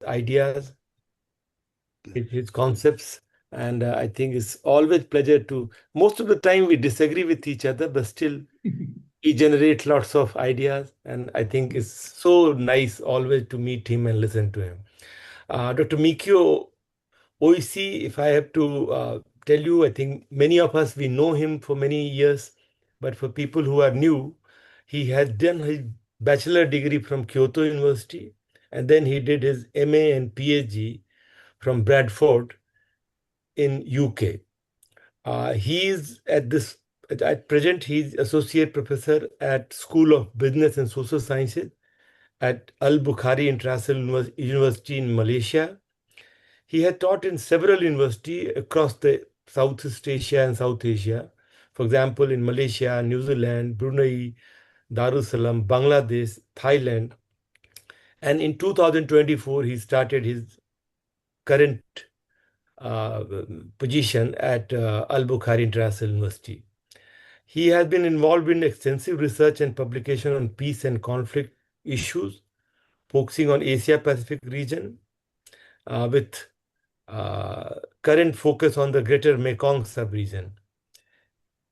ideas, his concepts. And I think it's always pleasure to, most of the time we disagree with each other, but still he generates lots of ideas. And I think it's so nice always to meet him and listen to him. Dr. Mikio Oishi, if I have to tell you, I think many of us, we know him for many years, but for people who are new, he has done his bachelor degree from Kyoto University, and then he did his MA and PhD from Bradford in UK. He is at present, he's associate professor at School of Business and Social Sciences at Albukhary International University in Malaysia. He had taught in several universities across the Southeast Asia and South Asia. For example, in Malaysia, New Zealand, Brunei, Darussalam, Bangladesh, Thailand. And in 2024, he started his current uh, position at Albukhary International University. He has been involved in extensive research and publication on peace and conflict issues, focusing on Asia Pacific region with current focus on the greater Mekong sub-region.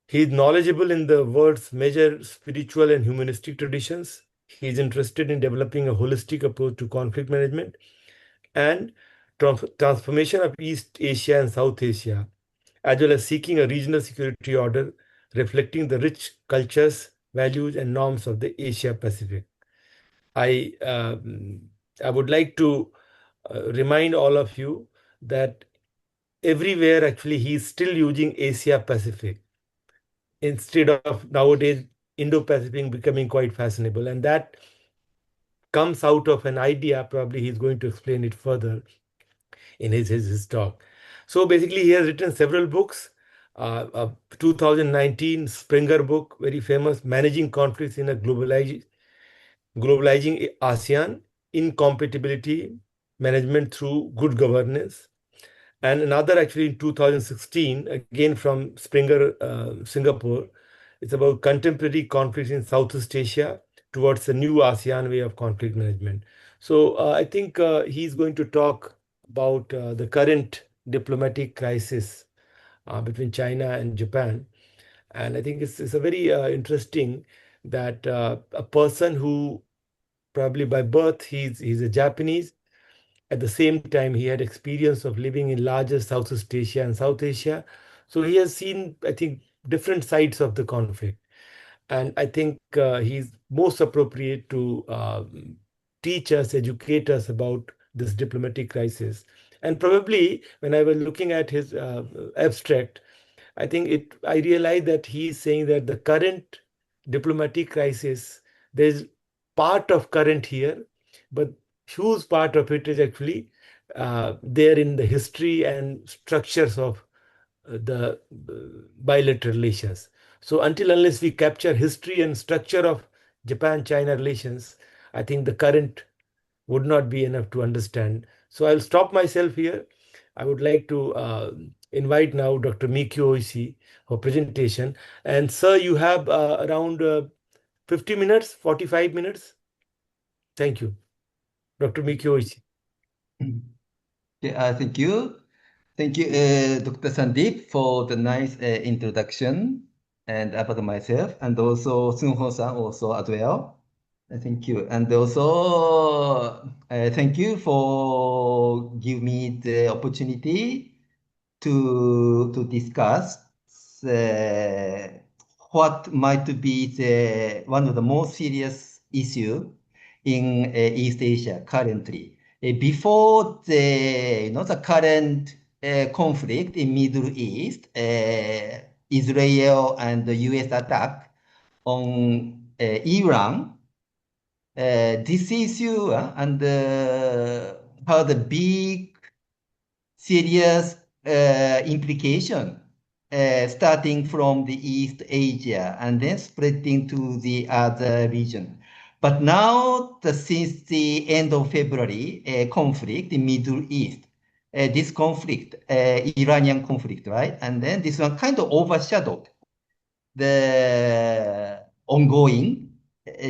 He is knowledgeable in the world's major spiritual and humanistic traditions. He is interested in developing a holistic approach to conflict management and transformation of East Asia and South Asia, as well as seeking a regional security order reflecting the rich cultures, values, and norms of the Asia Pacific. I I would like to remind all of you that everywhere actually he is still using Asia Pacific instead of nowadays Indo-Pacific becoming quite fashionable, and that comes out of an idea. Probably he's going to explain it further in his talk. So basically, he has written several books. A 2019 Springer book, very famous, Managing Conflicts in a Globalizing ASEAN, Incompatibility Management Through Good Governance. And another actually in 2016, again from Springer, Singapore. It's about contemporary conflicts in Southeast Asia towards the new ASEAN way of conflict management. So I think he's going to talk about the current diplomatic crisis between China and Japan. And I think it's a very interesting that a person who probably by birth he's a Japanese. At the same time, he had experience of living in larger Southeast Asia and South Asia. So he has seen, I think, different sides of the conflict. And I think he's most appropriate to teach us, educate us about this diplomatic crisis. And probably when I was looking at his abstract, I realized that he is saying that the current diplomatic crisis, there's part of current here, but huge part of it is actually there in the history and structures of the bilateral relations. So until unless we capture history and structure of Japan-China relations, I think the current would not be enough to understand. So I'll stop myself here. I would like to invite now Dr. Mikio Oishi for presentation. And sir, you have around 50 minutes, 45 minutes. Thank you. Dr. Mikio Oishi. Okay, thank you. Thank you, Dr. Sandeep, for the nice introduction and about myself, and also Sunho-san also as well. Thank you. And also, thank you for giving me the opportunity to discuss what might be one of the most serious issue in East Asia currently. Before the current conflict in Middle East, Israel and the US attack on Iran, this issue and had a big, serious implication starting from the East Asia and then spreading to the other region. But now, since the end of February, conflict in Middle East, this conflict, Iranian conflict, right? And then this one kind of overshadowed the ongoing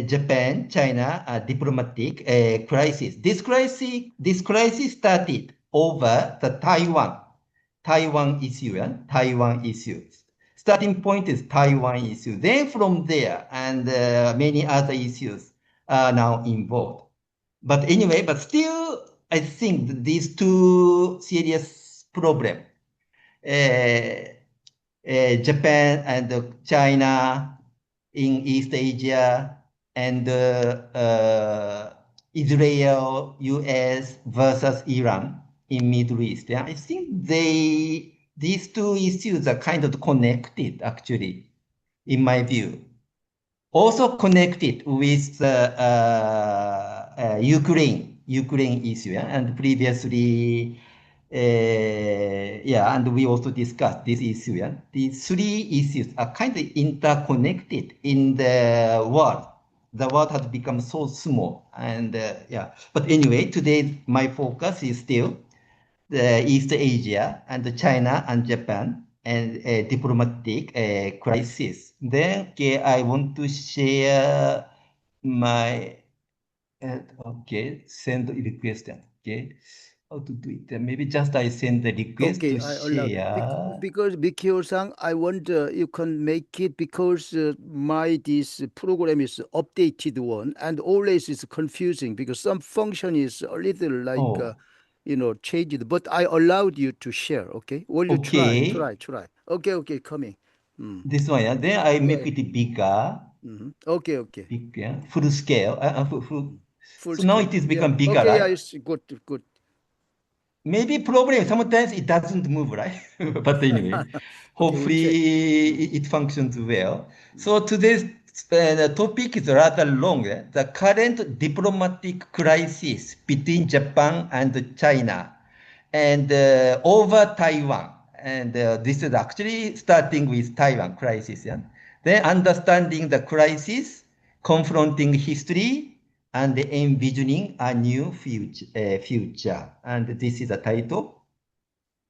Japan, China diplomatic crisis. This crisis started over the Taiwan issue. Taiwan issues. Starting point is Taiwan issue. Then from there, and many other issues are now involved. But anyway, but still, I think these two serious problems, Japan and China in East Asia, and Israel, US versus Iran in Middle East. Yeah, I think these two issues are kind of connected, actually, in my view. Also connected with Ukraine issue, yeah? And previously, yeah, and we also discussed this issue. Yeah? These three issues are kind of interconnected in the world. The world has become so small, and yeah. But anyway, today my focus is still the East Asia and China and Japan and diplomatic crisis. Then, okay, I want to share my, okay, send request. Okay, how to do it? Maybe just I send the request Okay, to I allow share. because Mikio-san, I want you can make it because my this program is updated one and always it's confusing because some function is a little like Oh, changed. But I allowed you to share. Okay, will you try, okay, try, try? Okay, okay, coming. Mm. this one. Yeah. Then I Yeah, make yeah. it bigger, Okay, okay. bigger, full scale. Mm. Full So now scale. it is Yeah. become bigger, Okay, yeah, right? it's good, good. Maybe problem sometimes it doesn't move, right? But anyway, Okay, we'll check. hopefully Mm, it functions well. mm. So today's the topic is rather long. The current diplomatic crisis between Japan and China and over Taiwan. And this is actually starting with Taiwan crisis. Yeah? Then understanding the crisis, confronting history, and envisioning a new future. And this is the title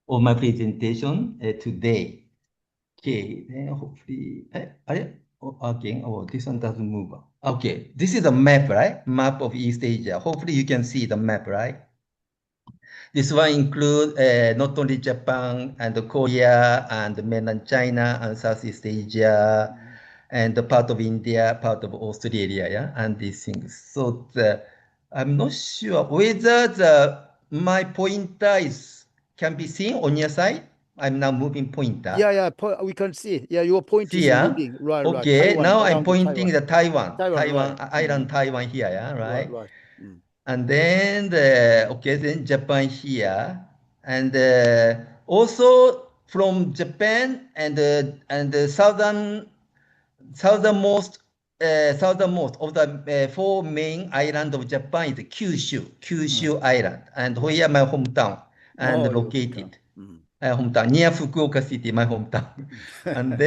of my presentation today. Okay, then hopefully, again, oh, this one doesn't move. Okay, this is a map, right? Map of East Asia. Hopefully you can see the map, right? This one include not only Japan and Korea and mainland China and Southeast Asia Mm. and the part of India, part of Australia, yeah, and these things. So I'm not sure whether my pointer can be seen on your side. I'm now moving pointer. Yeah, yeah, we can see. Yeah, your point See, is yeah? moving. Right, right. Okay, Taiwan, now I'm around the pointing Taiwan. the Taiwan, right. Taiwan island, Taiwan here, yeah, Right, right? right. Mm. And then okay, then Japan here, and also from Japan and the southernmost of the four main islands of Japan is Mm. Kyushu Island, and Right. here my hometown and Oh, your hometown. located Mm. hometown near Fukuoka City, my hometown. And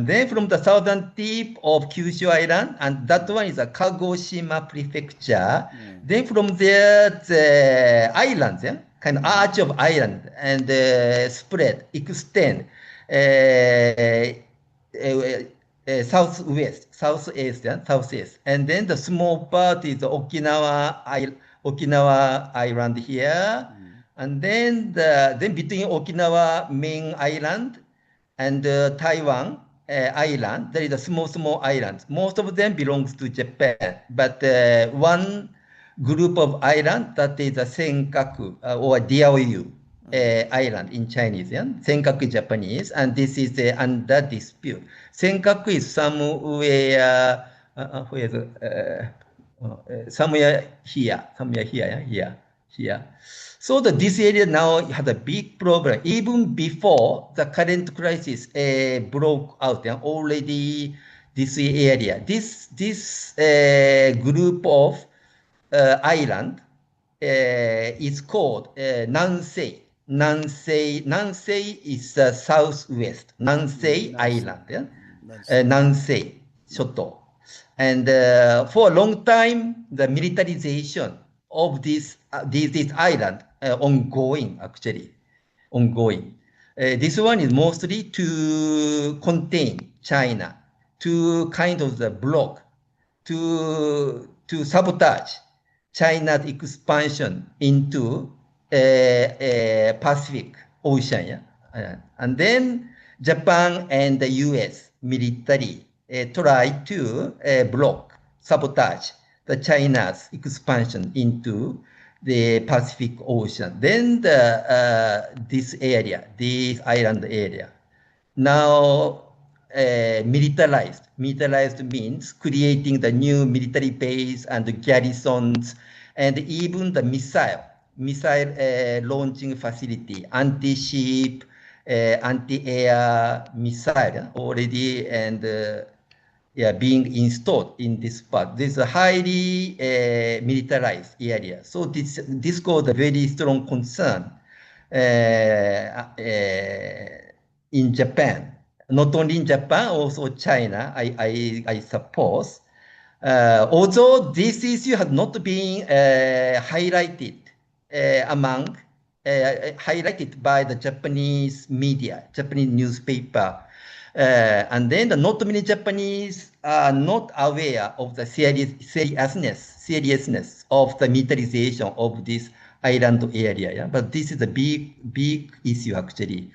then from the southern tip of Kyushu Island, and that Mm. one is a Kagoshima Prefecture. Mm. Then from there, the islands, yeah, kind of Mhm. arch of island, and extend southeast, yeah, southeast. And then the small part is Okinawa Island here. Mm. And then then between Okinawa main island and Taiwan island, there is a small island. Most of them belongs to Japan, but one group of island that is a Senkaku or Diaoyu Mm. island in Chinese, yeah? Senkaku Japanese, and this is under dispute. Senkaku is where is somewhere here, yeah? Here. So this area now has a big problem. Even before the current crisis broke out, yeah, already this area, this group of island is called Nansei. Nansei is the southwest. Nansei Nancy. Island, yeah? Nancy. Nansei Mm. Shoto. And for a long time, the militarization of this island ongoing, actually, ongoing. This one is mostly to contain China, to kind of the block to sabotage China's expansion into Pacific Ocean. Yeah? And then Japan and the US military try to sabotage the China's expansion into the Pacific Ocean. Then this island area, now militarized. Militarized means creating the new military base and garrisons, and even the missile launching facility, anti-ship, anti-air missile already, and being installed in this part. This is a highly militarized area. So this caused a very strong concern in Japan. Not only in Japan, also China, I suppose. Although this issue has not been highlighted highlighted by the Japanese media, Japanese newspaper, and then not many Japanese are not aware of the seriousness of the militarization of this island area. Yeah? But this is a big issue actually.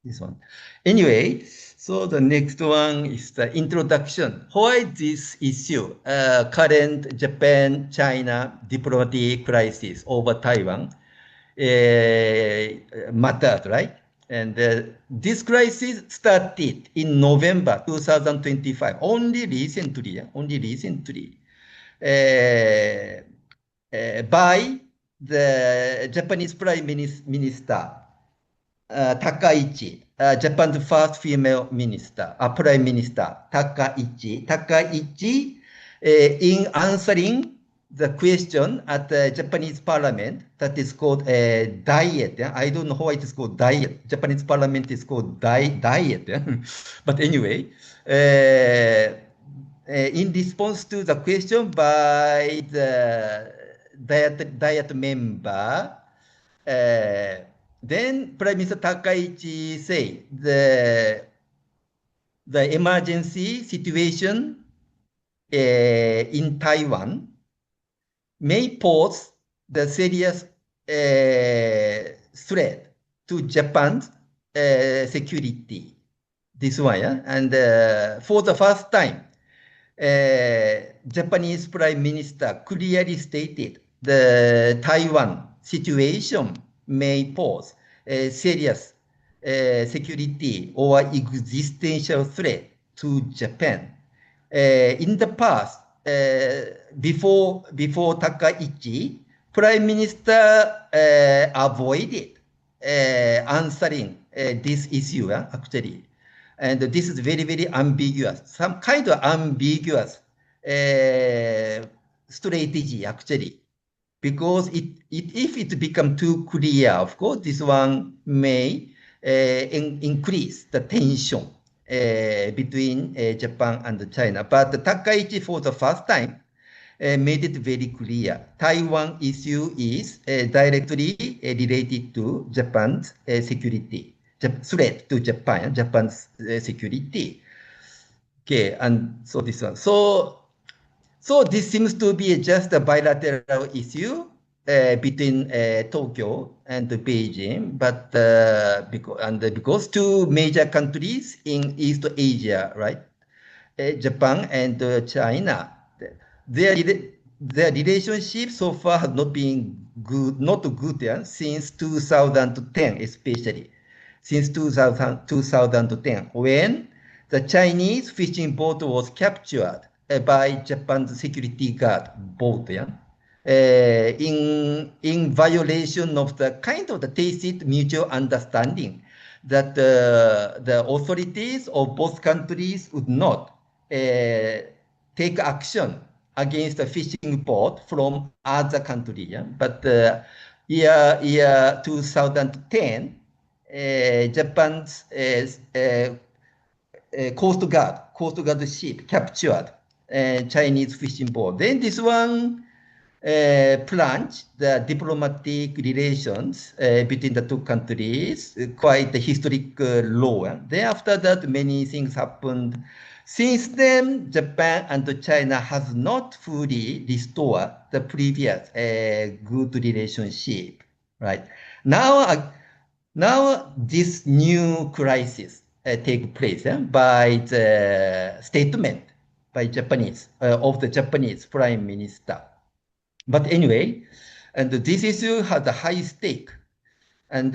This one. Anyway, so the next one is the introduction. Why this issue, current Japan-China diplomatic crisis over Taiwan matters, right? And this crisis started in November 2025, only recently, by the Japanese Prime Minister Takaichi, Japan's first female minister, Prime Minister Takaichi. Takaichi, in answering the question at the Japanese parliament that is called a diet. Yeah? I don't know why it is called diet. Japanese parliament is called diet. Yeah? But anyway, in response to the question by the diet member, then Prime Minister Takaichi said the emergency situation in Taiwan may pose the serious threat to Japan's security. This one, yeah? And for the first time, Japanese Prime Minister clearly stated the Taiwan situation may pose a serious security or existential threat to Japan. In the past, before Takaichi, Prime Minister avoided answering this issue, actually. And this is very ambiguous, some kind of ambiguous strategy, actually. Because if it becomes too clear, of course, this one may increase the tension between Japan and China. But Takaichi, for the first time, made it very clear. Taiwan issue is directly related to Japan's security, threat to Japan's security. Okay, and so this one. So this seems to be just a bilateral issue between Tokyo and Beijing, but because two major countries in East Asia, right, Japan and China, their relationship so far has not been good, yeah, since 2010, especially since 2010, when the Chinese fishing boat was captured by Japan's security guard boat, yeah, in violation of the kind of the tacit mutual understanding that the authorities of both countries would not take action against a fishing boat from other country. Yeah? But year 2010, Japan's Coast Guard ship captured Chinese fishing boat. Then this one plunged the diplomatic relations between the two countries, quite the historic low. Then after that, many things happened, Since then, Japan and China has not fully restored the previous good relationship, right? Now this new crisis take place by the statement by Japanese of the Japanese Prime Minister. But anyway, and this issue has a high stake, and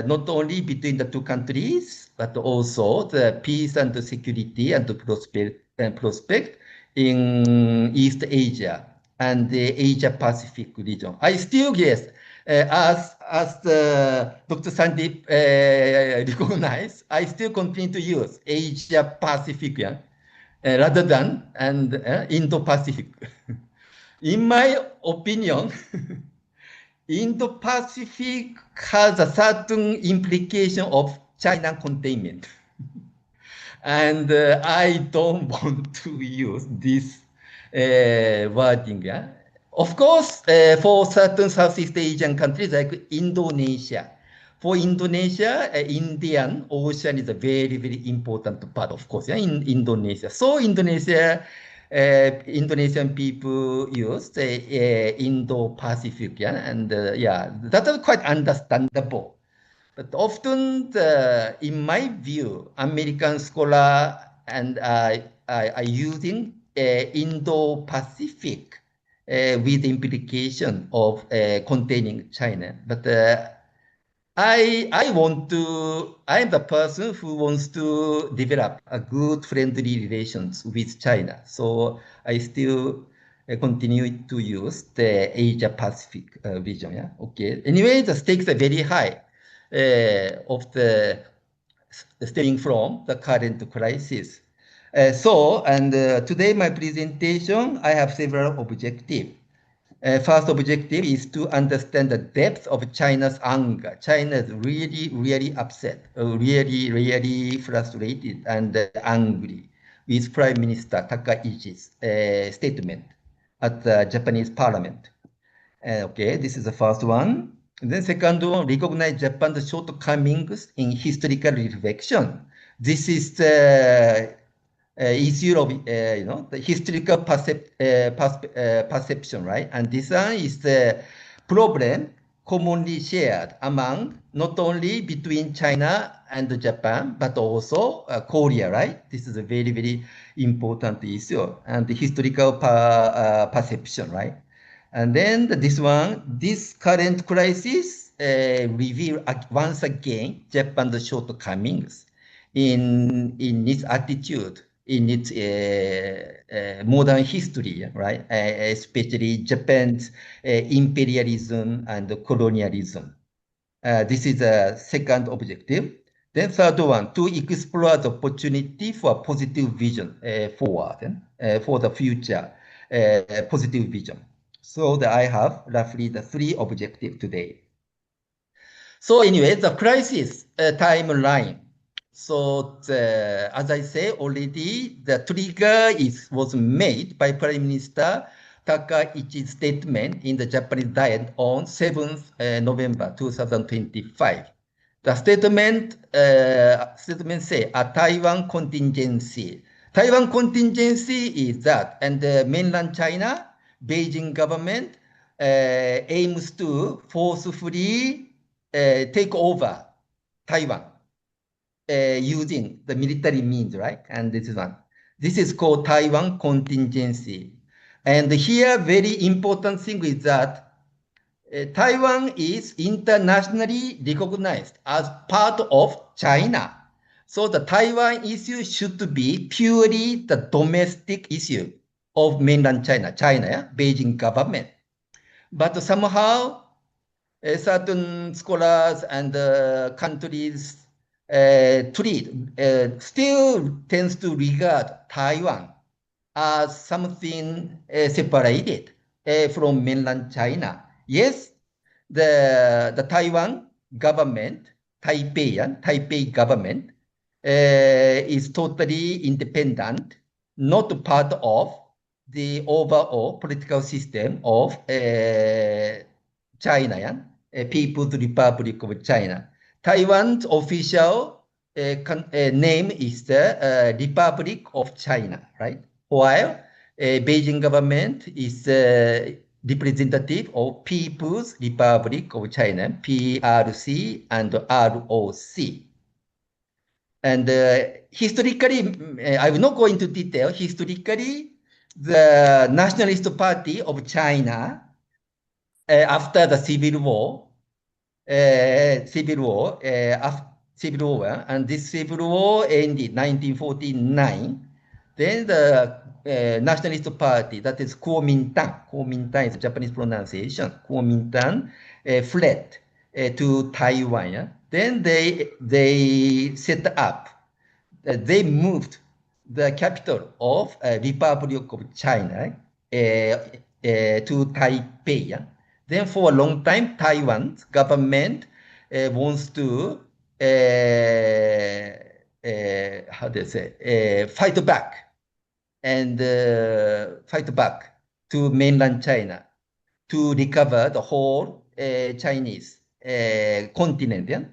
not only between the two countries, but also the peace and the security and the prospect in East Asia and the Asia Pacific region. I still guess, as Dr. Sandeep recognized, I still continue to use Asia Pacific rather than Indo-Pacific. In my opinion, Indo-Pacific has a certain implication of China containment. And I don't want to use this wording. Yeah? Of course, for certain Southeast Asian countries like Indonesia, for Indonesia, Indian Ocean is a very, very important part, of course, yeah, in Indonesia. So Indonesian people use the Indo-Pacific, yeah, and yeah, that is quite understandable. But often, in my view, American scholar and are using Indo-Pacific with the implication of containing China. But I'm the person who wants to develop a good friendly relations with China. So I still continue to use the Asia Pacific vision. Yeah. Okay. Anyway, the stakes are very high of the stemming from the current crisis. Today my presentation, I have several objectives. First objective is to understand the depth of China's anger. China is really, really upset, really, really frustrated and angry with Prime Minister Takaishi's statement at the Japanese parliament. Okay, this is the first one. And then second one, recognize Japan's shortcomings in historical reflection. This is the issue of the historical perception, right? And this one is the problem commonly shared among not only between China and Japan, but also Korea, right? This is a very, very important issue and the historical perception, right? And then this current crisis reveal once again Japan's shortcomings in its attitude, in its modern history, right? Especially Japan's imperialism and colonialism. This is a second objective. Then third one, to explore the opportunity for a positive vision forward for the future positive vision. So that I have roughly the three objectives today. So anyway, the crisis timeline. So as I say already, the trigger was made by Prime Minister Takaichi's statement in the Japanese Diet on 7th November 2025. The statement say a Taiwan contingency. Taiwan contingency is that, and mainland China, Beijing government aims to forcefully take over Taiwan using the military means, right? And this is one. This is called Taiwan contingency. And here, very important thing is that Taiwan is internationally recognized as part of China. So the Taiwan issue should be purely the domestic issue of mainland China, yeah? Beijing government. But somehow, certain scholars and countries still tends to regard Taiwan as something separated from mainland China. Yes, the Taiwan government, Taipei government, is totally independent, not part of the overall political system of China, People's Republic of China. Taiwan's official name is the Republic of China, right? While Beijing government is representative of People's Republic of China, PRC and ROC. And historically, I will not go into detail. Historically, the Nationalist Party of China, after the Civil War, and this Civil War ended 1949. Then the Nationalist Party, that is Kuomintang is Japanese pronunciation, Kuomintang, fled to Taiwan. Yeah? Then they set up, they moved the capital of Republic of China to Taipei. Yeah? Then for a long time, Taiwan's government wants to how do you say, fight back to mainland China to recover the whole Chinese continent. Yeah?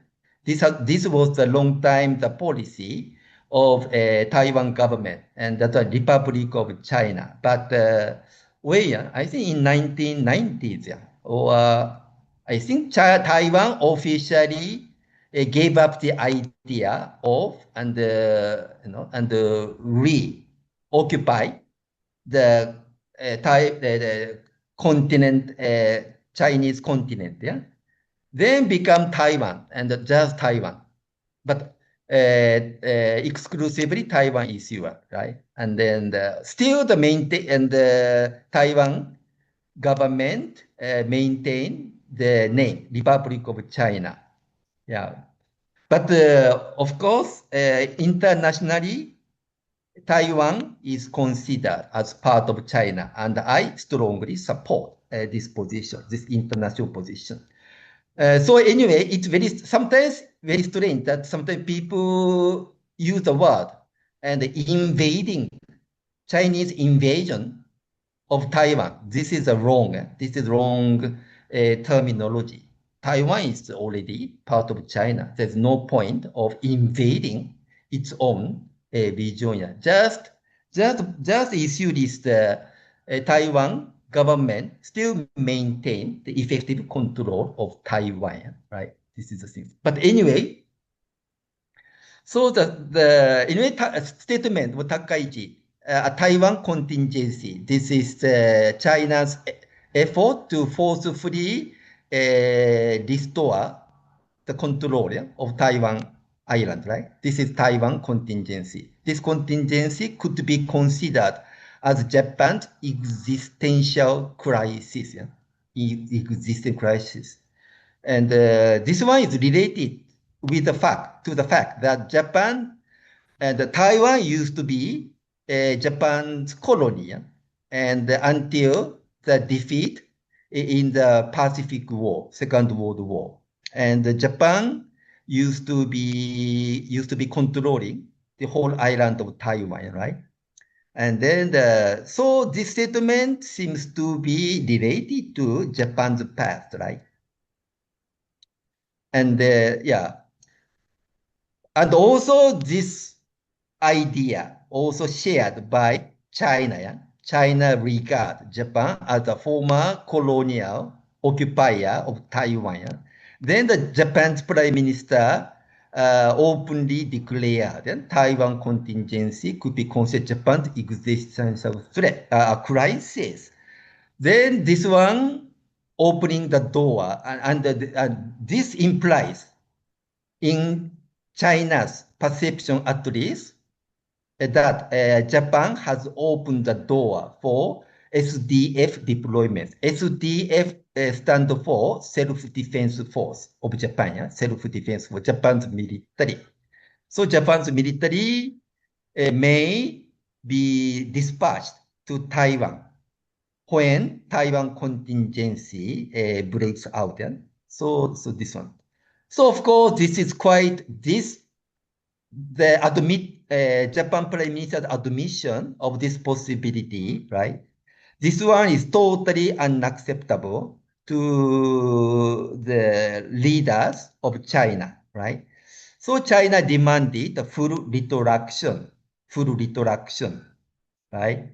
This was the long time the policy of Taiwan government and the Republic of China. But I think in 1990s, yeah, or I think Taiwan officially gave up the idea of and reoccupy the the continent, Chinese continent, yeah. Then become Taiwan and just Taiwan, but exclusively Taiwan is yours, right? And then still the maintain and the Taiwan government maintain the name Republic of China, yeah. But of course, internationally, Taiwan is considered as part of China, and I strongly support this position, this international position. So anyway, it's sometimes very strange that sometimes people use the word and invading, Chinese invasion of Taiwan. This is wrong terminology. Taiwan is already part of China. There's no point of invading its own region. Just issue this Taiwan government still maintain the effective control of Taiwan, right? This is the thing. But anyway, so the anyway statement of Takaichi, a Taiwan contingency. This is China's effort to forcefully restore the control of Taiwan island, right? This is Taiwan contingency. This contingency could be considered as Japan's existential crisis, existential crisis. And this one is related with the fact that Japan and Taiwan used to be Japan's colony, and until the defeat in the Pacific War, Second World War, and Japan used to be controlling the whole island of Taiwan, right? And then so this statement seems to be related to Japan's past, right? And and also this idea also shared by China. Yeah? China regard Japan as a former colonial occupier of Taiwan. Yeah? Then the Japan's prime minister openly declared that Taiwan contingency could be considered Japan's existential threat, crisis. Then this one opening the door, and this implies in China's perception at least that Japan has opened the door for SDF deployment. SDF stands for Self-Defense Force of Japan, yeah? Self-Defense for Japan's military. So Japan's military may be dispatched to Taiwan when Taiwan contingency breaks out. Yeah? So this one. So of course, this is quite Japan Prime Minister's admission of this possibility, right? This one is totally unacceptable to the leaders of China, right? So China demanded the full retraction, right?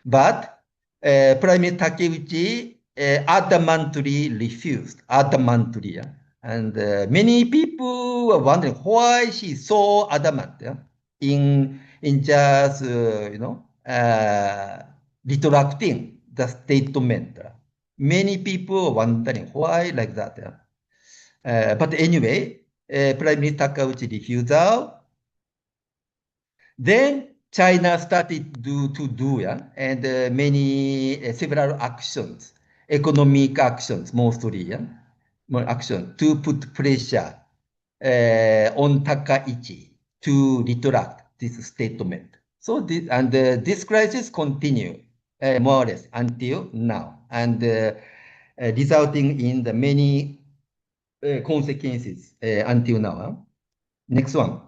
But Prime Minister Takeuchi adamantly refused, adamantly. Yeah? And many people were wondering why she's so adamant, yeah? in just, retracting the statement. Many people were wondering why like that. Yeah? But anyway, Prime Minister Takeuchi refusal. Then China started to do, yeah, and many several actions, economic actions mostly, yeah, more action to put pressure on Takaichi to retract this statement. So this crisis continue more or less until now, and resulting in the many consequences until now. Next one.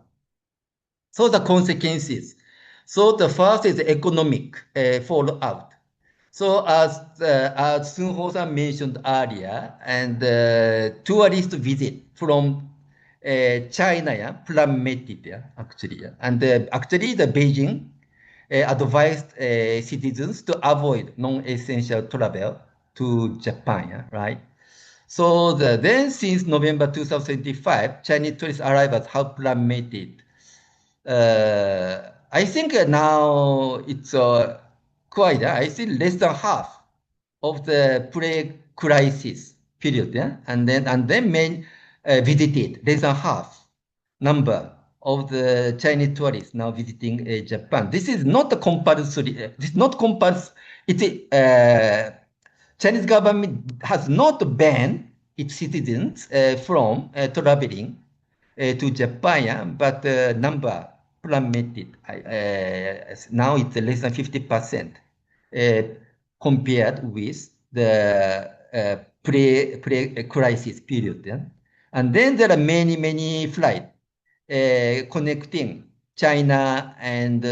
So the consequences. So the first is economic fallout. So as Sun Ho-san mentioned earlier, and tourist visit from China, yeah, plummeted, yeah, actually. Yeah. And actually the Beijing advised citizens to avoid non-essential travel to Japan, yeah, right? So then since November 2025, Chinese tourist arrivals have plummeted. I think now it's quite, I think less than half of the pre-crisis period, yeah? And then main visited less than half number of the Chinese tourists now visiting Japan. This is not a compulsory, this is not compulsory, it's Chinese government has not banned its citizens from traveling to Japan, yeah, but the number plummeted. Now it's less than 50% compared with the pre-crisis period. Yeah? And then there are many flights connecting China and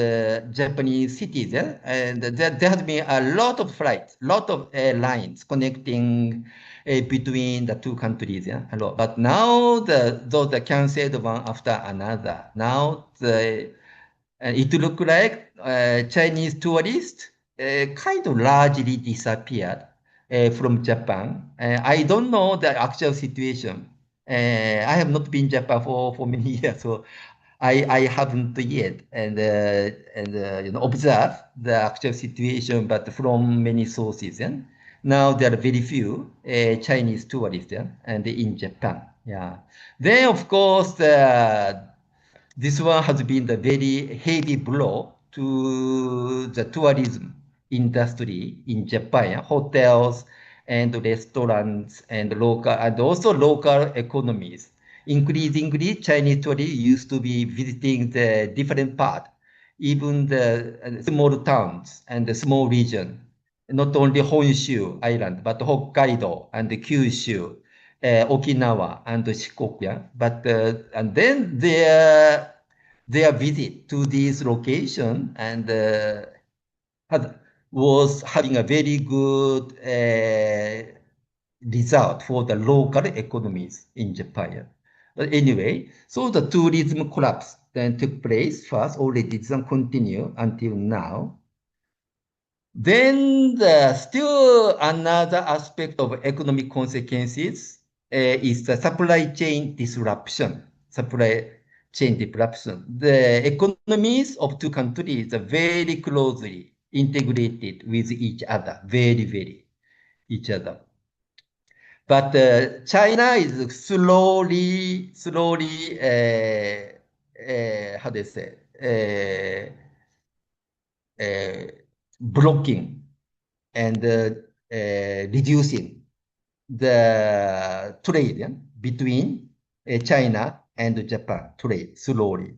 Japanese cities. Yeah? And there has been a lot of flights, lot of lines connecting between the two countries. Yeah? A lot. But now those are canceled one after another. Now it looks like Chinese tourists kind of largely disappeared from Japan. I don't know the actual situation. I have not been Japan for many years, so I haven't yet observed the actual situation, but from many sources. Yeah? Now there are very few Chinese tourists, yeah? And in Japan. Yeah. Then of course this one has been the very heavy blow to the tourism industry in Japan, hotels and restaurants and also local economies. Increasingly, Chinese tourists used to be visiting the different part, even the small towns and the small region, not only Honshu Island, but Hokkaido and Kyushu, Okinawa and Shikoku. Yeah? But and then their visit to this location and was having a very good result for the local economies in Japan. But anyway, so the tourism collapse then took place first, already doesn't continue until now. Then still another aspect of economic consequences is the supply chain disruption. Supply chain disruption. The economies of two countries are very closely integrated with each other, very each other. But China is slowly, how do you say, blocking and reducing the trade, yeah, between China and Japan, trade slowly.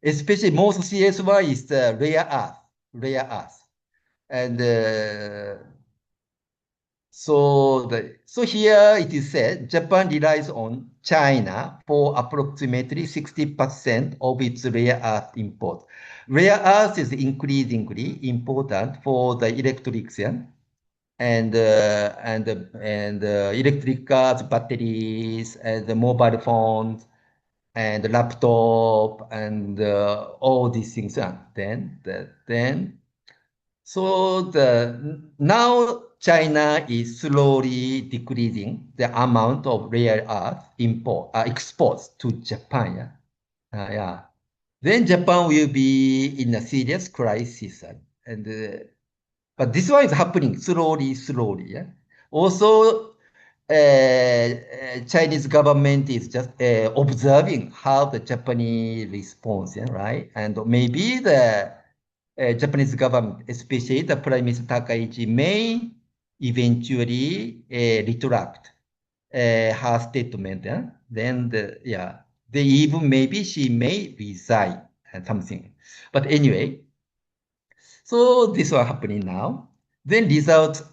Especially most serious one is the rare earth. And so here it is said Japan relies on China for approximately 60% of its rare earth import. Rare earth is increasingly important for the electrics, yeah? and electric cars, batteries, and the mobile phones, and laptop, and all these things. Now China is slowly decreasing the amount of rare earth exports to Japan. Yeah. Then Japan will be in a serious crisis. But this one is happening slowly. Yeah. Also, Chinese government is just observing how the Japanese response, yeah, right? And maybe the Japanese government, especially the Prime Minister Takaichi, may eventually retract her statement. Yeah? They even maybe she may resign and something. But anyway, so this is happening now. Then result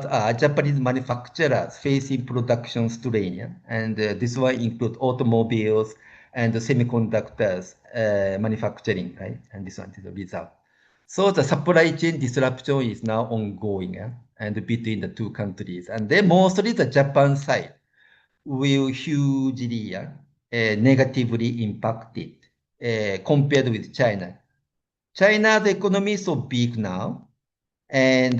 are Japanese manufacturers facing production strain, yeah? And this one include automobiles and semiconductors manufacturing, right? And this one is the result. So the supply chain disruption is now ongoing, yeah? And between the two countries. And then mostly the Japan side will hugely negatively impacted compared with China. China's economy is so big now, and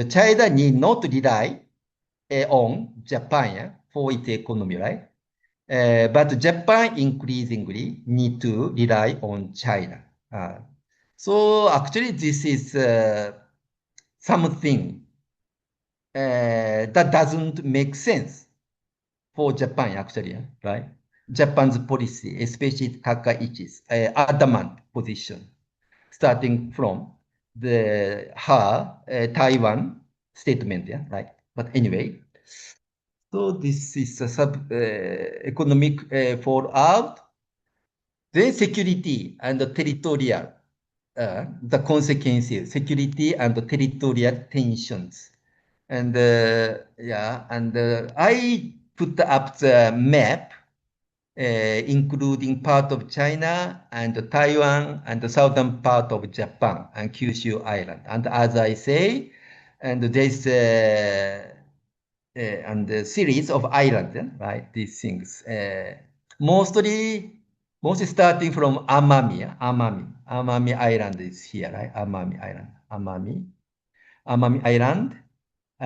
China need not rely on Japan, yeah, for its economy, right? But Japan increasingly need to rely on China. So actually, this is something that doesn't make sense for Japan, actually, yeah, right? Japan's policy, especially Takaichi's adamant position, starting from her Taiwan statement, yeah, right? But anyway, so this is a economic fallout. Then security and the territorial, the consequences, security and the territorial tensions. And I put up the map, including part of China and Taiwan and the southern part of Japan and Kyushu Island. And as I say, and there's and a series of islands, right? These things, mostly starting from Amami Island is here, right? Amami Island.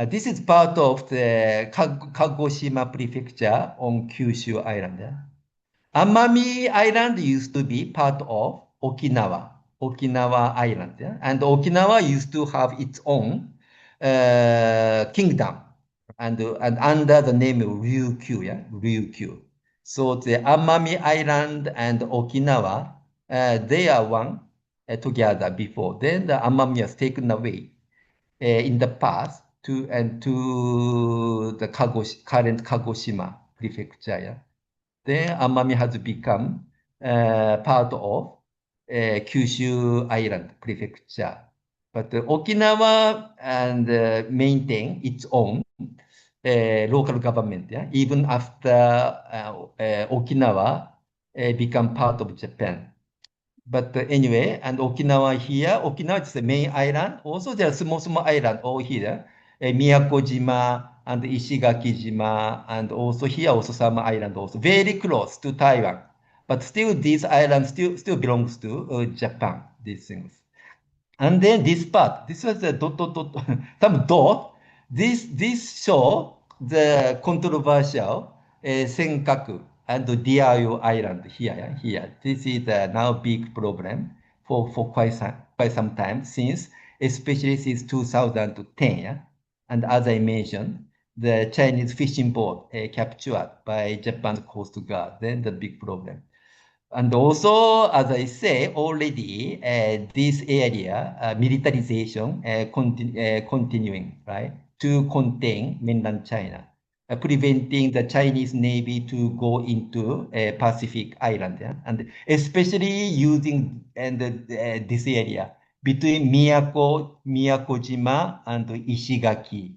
This is part of the Kagoshima Prefecture on Kyushu Island. Yeah? Amami Island used to be part of Okinawa Island. Yeah? And Okinawa used to have its own kingdom and under the name of Ryukyu. Yeah? Ryukyu. So the Amami Island and Okinawa, they are one together before. Then the Amami was taken away in the past to the current Kagoshima prefecture. Yeah? Then Amami has become part of Kyushu Island prefecture. But Okinawa and maintain its own local government, yeah? Even after Okinawa become part of Japan. But anyway, and Okinawa here, Okinawa is the main island. Also, there are small island over here, Miyakojima and Ishigakijima, and also here also some island also very close to Taiwan. But still, these islands still belongs to Japan. These things. And then this part, this was a some dot. This show the controversial Senkaku and Diaoyu Island here. Yeah, here. This is now big problem for quite some time since, especially since 2010. Yeah? And as I mentioned, the Chinese fishing boat captured by Japan's Coast Guard. Then the big problem. And also, as I say already, this area militarization continuing, right, to contain mainland China, preventing the Chinese Navy to go into Pacific Island, yeah? And especially using this area between Miyakojima and Ishigaki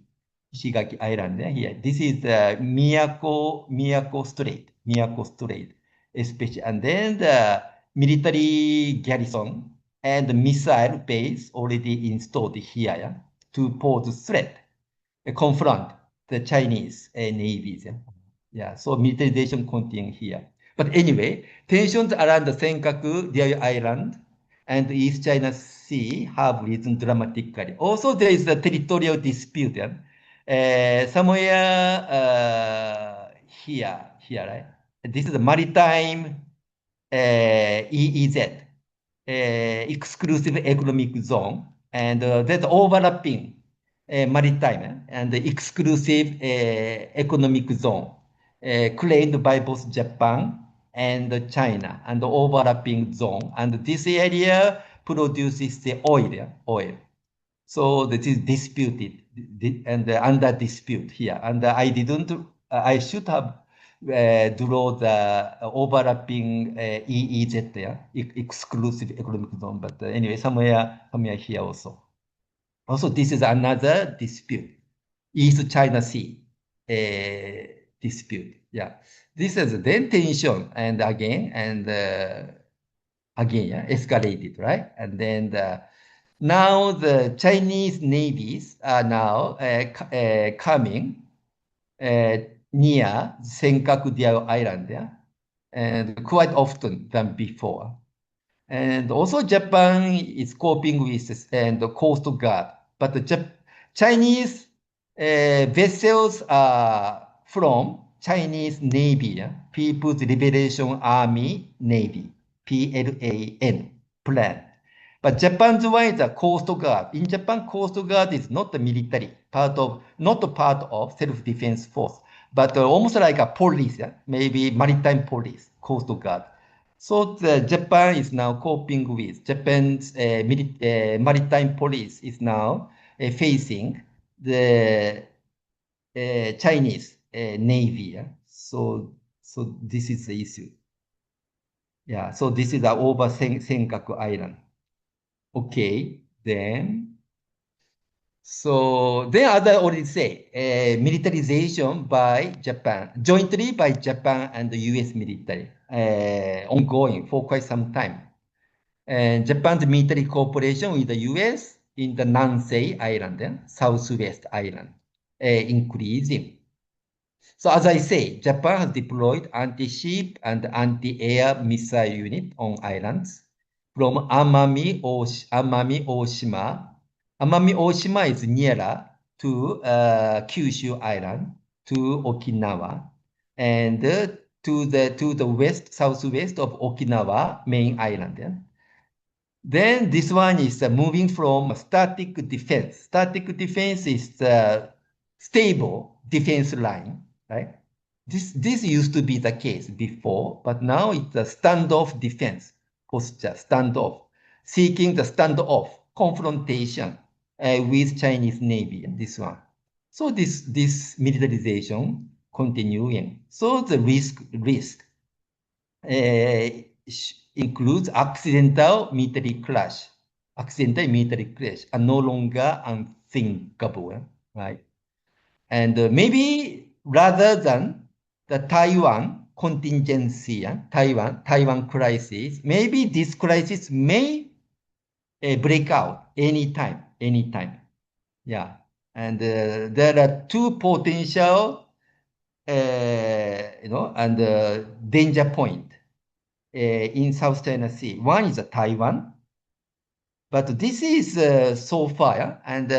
Island, yeah? Here. This is Miyako Strait, especially, and then the military garrison and missile base already installed here. Yeah? to pose threat, confront the Chinese navies. Yeah, so militarization continuing here. But anyway, tensions around the Senkaku, Diaoyu Island, and East China Sea have risen dramatically. Also, there is a territorial dispute. Somewhere here, right? This is the maritime EEZ, exclusive economic zone, and there's overlapping maritime and exclusive economic zone claimed by both Japan and China, and the overlapping zone. And this area produces the oil. So this is disputed and under dispute here. And I didn't, I should have draw the overlapping EEZ there, exclusive economic zone. But anyway, somewhere here also. Also, this is another dispute, East China Sea dispute. Yeah, this is then tension and again, yeah, escalated, right? And then now the Chinese navies are now coming near Senkaku Diao Island, yeah, and quite often than before. And also Japan is coping with this, and the Coast Guard. But the Chinese vessels are from Chinese Navy, yeah? People's Liberation Army Navy, plan. But Japan's one is a Coast Guard. In Japan, Coast Guard is not the military, not part of self-defense force, but almost like a police, yeah? Maybe maritime police, Coast Guard. So Japan is now coping with Japan's maritime police is now facing the Chinese Navy. Yeah? So this is the issue. Yeah, so this is over Senkaku Island. Okay, then. So then other already say militarization by Japan, jointly by Japan and the US military, ongoing for quite some time. And Japan's military cooperation with the US in the Nansei Island, Southwest Island, increasing. So as I say, Japan has deployed anti-ship and anti-air missile unit on islands from Amami Oshima. Amami Oshima is nearer to Kyushu Island, to Okinawa, and to the west, southwest of Okinawa main island. Yeah? Then this one is moving from static defense. Static defense is the stable defense line, right? This used to be the case before, but now it's a standoff defense posture, standoff, seeking the standoff confrontation with Chinese Navy. This one. So this militarization continuing. So the risk includes accidental military crash. Accidental military crash are no longer unthinkable, right? And maybe rather than the Taiwan contingency, Taiwan crisis, maybe this crisis may break out anytime. Yeah, and there are two potential, and danger point in South China Sea. One is Taiwan, but this is so far, yeah? And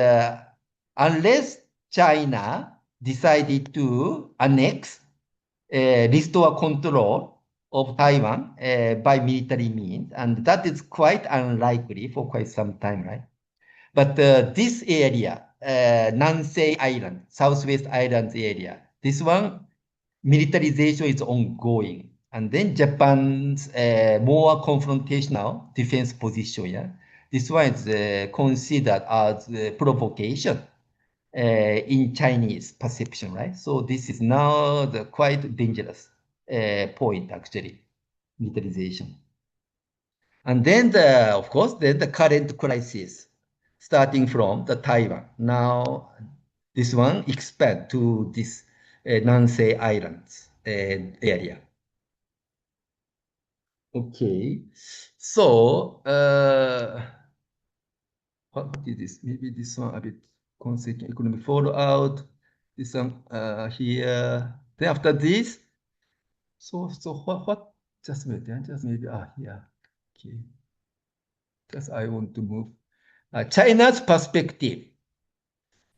unless China decided to annex, restore control of Taiwan by military means, and that is quite unlikely for quite some time, right? But this area, Nansei Island, Southwest Islands area, this one, militarization is ongoing. And then Japan's more confrontational defense position, yeah? This one is considered as provocation in Chinese perception, right? So this is now the quite dangerous point, actually, militarization. And then, of course, the current crisis, starting from the Taiwan. Now, this one expand to this Nansei Islands area. Okay, so what is this? Maybe this one a bit consequent economic fallout. This one here. Then after this, so what? Just wait, yeah, just maybe here. Okay. Just I want to move. China's perspective.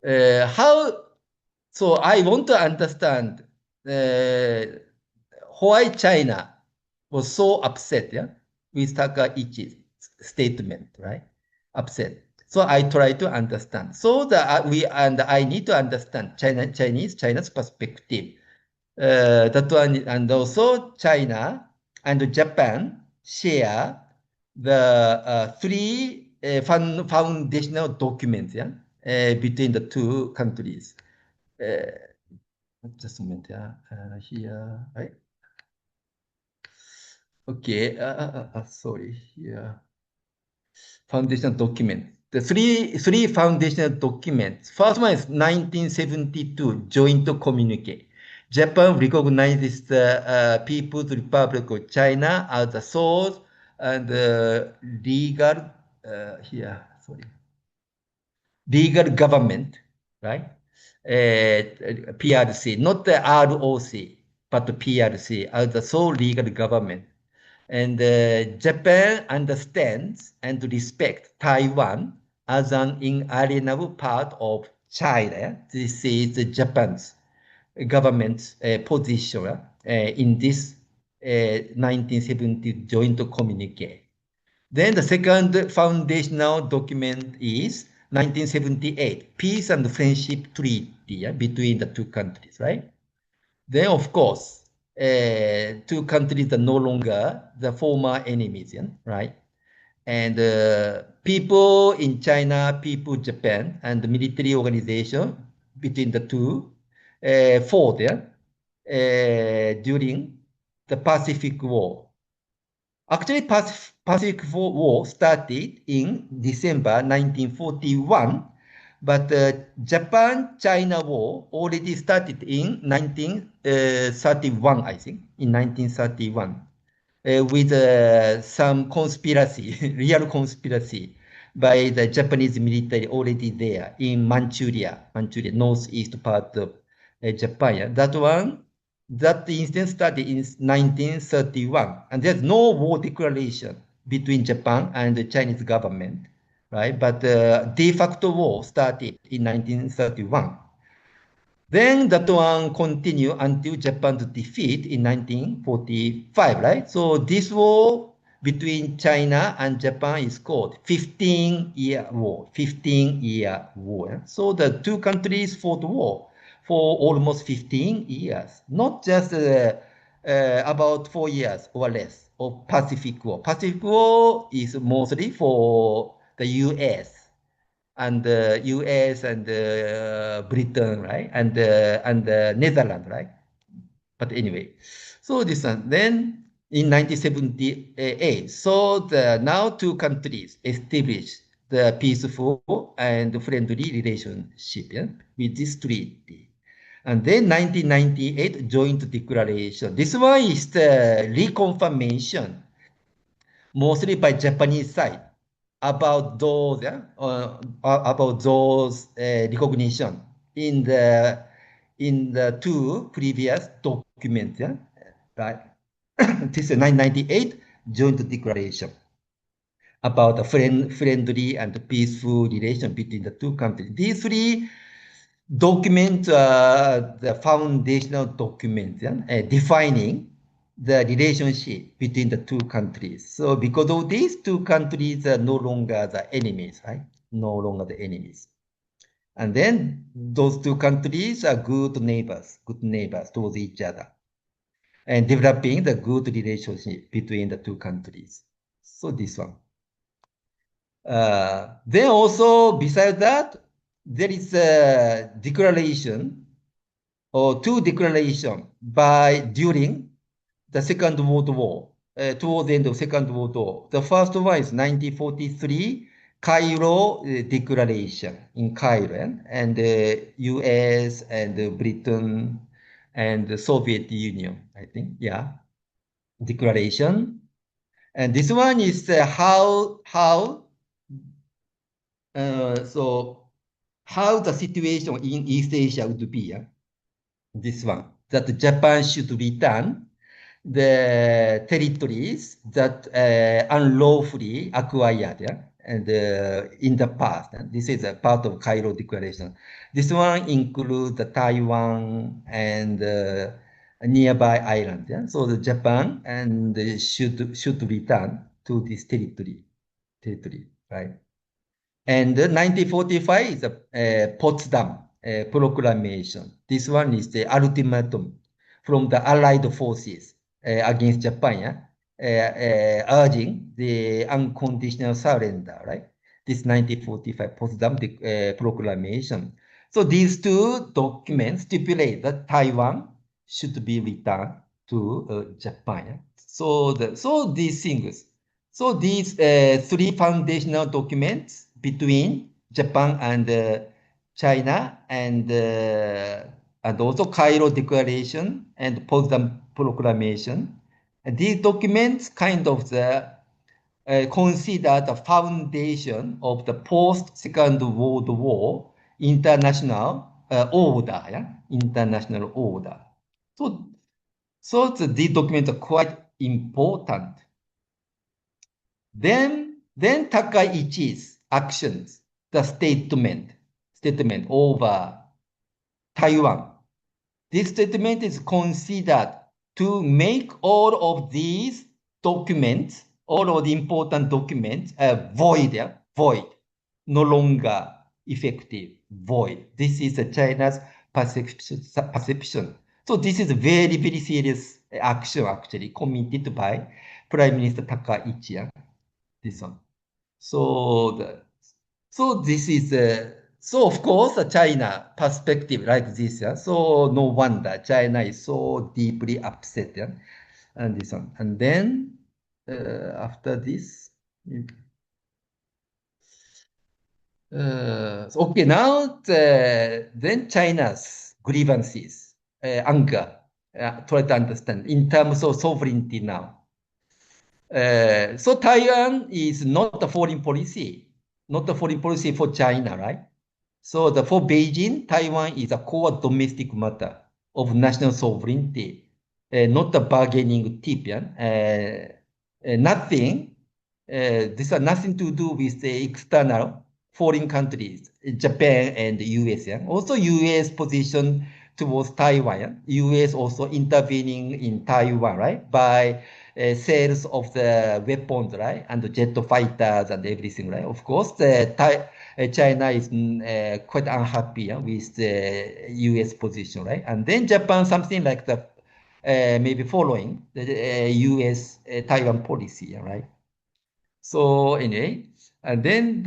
How? So I want to understand why China was so upset, yeah, with Takaichi's statement, right? Upset. So I try to understand. So that I need to understand China's perspective. That one, and also China and Japan share the three foundational documents, yeah, between the two countries. Just a minute, yeah, here, right? Okay, sorry, here. Foundational document. The three foundational documents. First one is 1972 joint communique. Japan recognizes the People's Republic of China as the source and legal legal government, right? PRC, not the ROC, but the PRC as the sole legal government. And Japan understands and respects Taiwan as an inalienable part of China. This is Japan's government's position in this 1970 joint communique. Then the second foundational document is 1978 Peace and Friendship Treaty between the two countries, right? Then, of course, two countries are no longer the former enemies, yeah, right? And people in China, people Japan, and the military organization between the two fought, yeah, during the Pacific War. Actually, Pacific War started in December 1941, but Japan-China War already started in 1931, I think, in 1931, with some conspiracy, real conspiracy by the Japanese military already there in Manchuria, northeast part of Japan. Yeah. That incident started in 1931, and there's no war declaration between Japan and the Chinese government, right? But de facto war started in 1931. Then that one continued until Japan's defeat in 1945, right? So this war between China and Japan is called 15-year war, 15-year war. So the two countries fought war for almost 15 years, not just about 4 years or less of Pacific War. Pacific War is mostly for the US and the US and Britain, right? And Netherlands, right? But anyway, so this one. Then in 1978, so now two countries established the peaceful and friendly relationship, yeah, with this treaty. And then 1998 joint declaration. This one is the reconfirmation, mostly by Japanese side, about those, yeah, about those recognition in the two previous documents, yeah, right? This is 1998 joint declaration about a friendly and peaceful relation between the two countries. These three documents, the foundational documents, yeah, defining the relationship between the two countries. So because of these two countries are no longer the enemies, right? No longer the enemies. And then those two countries are good neighbors towards each other and developing the good relationship between the two countries. So this one. Then also, besides that, there is a declaration or two declarations during the Second World War, toward the end of Second World War. The first one is 1943 Cairo Declaration in Cairo, and the US and Britain and the Soviet Union, I think, yeah, declaration. And this one is so how the situation in East Asia would be. This one, that Japan should return the territories that unlawfully acquired, and in the past. And this is a part of Cairo Declaration. This one includes the Taiwan and nearby islands. So the Japan and should return to this territory, right? And 1945 is a Potsdam Proclamation. This one is the ultimatum from the Allied forces against Japan, urging the unconditional surrender, right? This 1945 Potsdam Proclamation. So these two documents stipulate that Taiwan should be returned to Japan. So these things. So these three foundational documents between Japan and China, and also Cairo Declaration and Potsdam Proclamation. And these documents kind of consider the foundation of the post-Second World War international order. International order. So these documents are quite important. Then Takaichi's actions, the statement over Taiwan. This statement is considered to make all of these documents, all of the important documents, void, no longer effective, void. This is China's perception. So this is a very, very serious action actually committed by Prime Minister Takaichi. This one. So this is so of course China perspective like this. So no wonder China is so deeply upset. And this one. And then after this, okay, now then China's grievances, anger, try to understand in terms of sovereignty now. So Taiwan is not a foreign policy, for China, right? So for Beijing, Taiwan is a core domestic matter of national sovereignty, not a bargaining tip. Nothing. This has nothing to do with the external foreign countries, Japan and the US. Also, US position towards Taiwan. US also intervening in Taiwan, right? By sales of the weapons, right? And the jet fighters and everything, right? Of course, China is quite unhappy with the US position, right? And then Japan, something like the maybe following the US Taiwan policy, right? So anyway, and then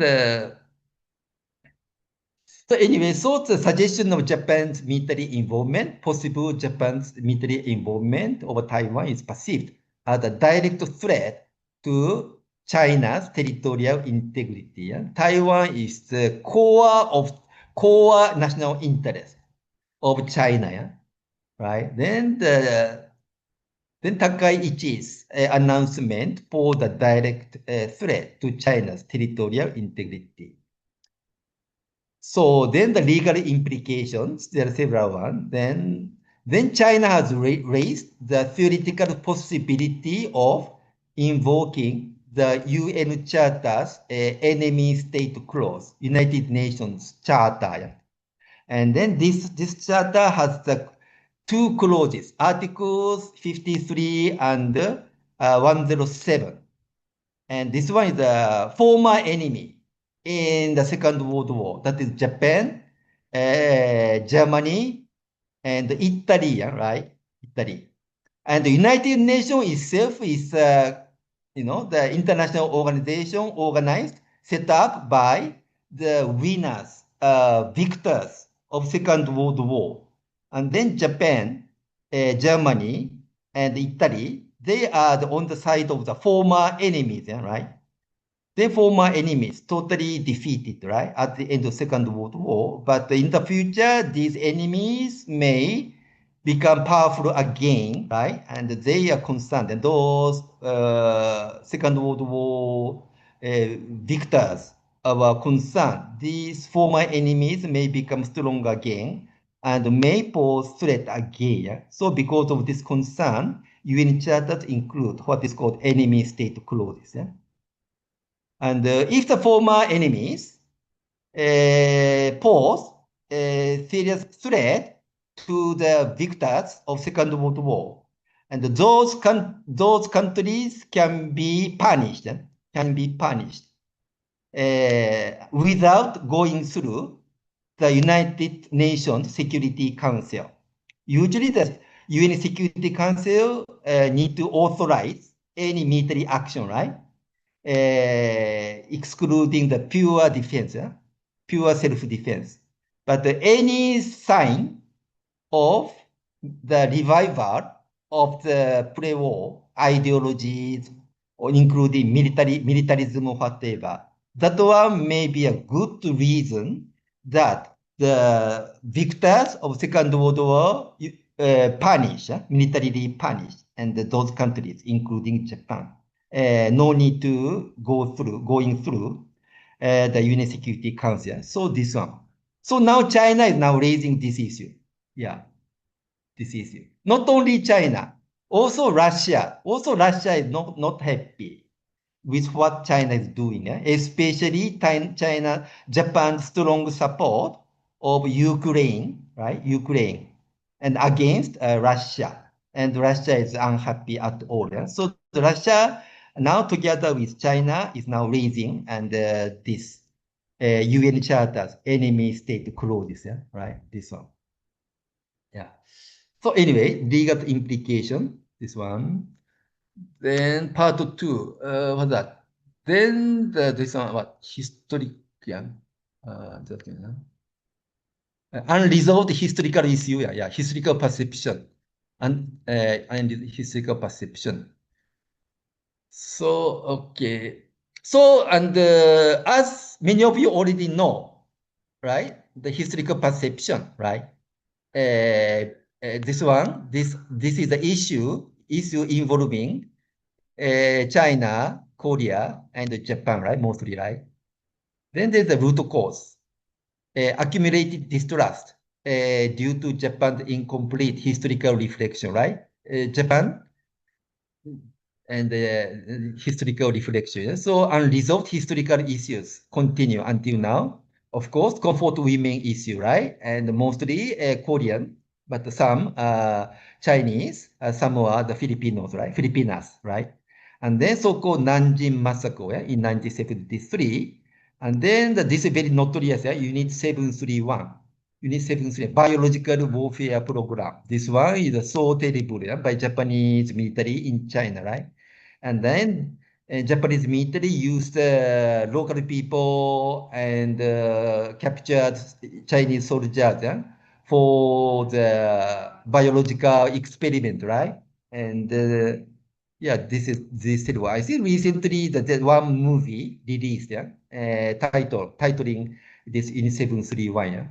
so the suggestion of Japan's military involvement, possible Japan's military involvement over Taiwan is perceived as a direct threat to China's territorial integrity. Taiwan is the core national interest of China, right? Then Takaichi's announcement for the direct threat to China's territorial integrity. So then the legal implications, there are several ones. Then China has raised the theoretical possibility of invoking the UN Charter's enemy state clause, United Nations Charter. And then this charter has the two clauses, Articles 53 and 107. And this one is a former enemy in the Second World War. That is Japan, Germany, and Italy, right? Italy. And the United Nations itself is, the international organization organized, set up by the winners, victors of Second World War. And then Japan, Germany, and Italy, they are on the side of the former enemies, right? The former enemies totally defeated, right, at the end of Second World War. But in the future, these enemies may become powerful again, right? And they are concerned. And those Second World War victors, our concern. These former enemies may become strong again and may pose threat again. So because of this concern, UN charters include what is called enemy state clauses. Yeah? And if the former enemies pose a serious threat to the victors of Second World War, and those countries can be punished, without going through the United Nations Security Council. Usually the UN Security Council need to authorize any military action, right? Excluding the pure defense, pure self-defense. But any sign of the revival of the pre-war ideologies, or including militarism or whatever, that one may be a good reason that the victors of Second World War militarily punished, and those countries, including Japan, no need to going through the UN Security Council. So this one. So now China is now raising this issue. Yeah, this issue. Not only China, also Russia. Also Russia is not happy with what China is doing, especially Japan's strong support of Ukraine, right? Ukraine, and against Russia. And Russia is unhappy at all. Yeah? So Russia now together with China is now raising and this UN charters, enemy state clauses, yeah? Right? This one. Yeah. So anyway, legal implication, this one. Then part two, what's that? Then this one, what? Historic, yeah. Just, unresolved historical issue, yeah, historical perception. And historical perception. So, okay. So, and as many of you already know, right? The historical perception, right? This is the issue involving China, Korea, and Japan, right? Mostly, right? Then there's the root cause, accumulated distrust due to Japan's incomplete historical reflection, right? Japan and historical reflection. So unresolved historical issues continue until now. Of course, comfort women issue, right? And mostly Korean, but some Chinese, some are the Filipinos, right? Filipinas, right? And then so-called Nanjing massacre, yeah, in 1973. And then this is very notorious, yeah, Unit 731. Unit 731, biological warfare program. This one is so terrible, yeah, by Japanese military in China, right? And then Japanese military used local people and captured Chinese soldiers, yeah, for the biological experiment, right? And yeah, this is still. I see recently that one movie released, yeah, titling this in 731, yeah.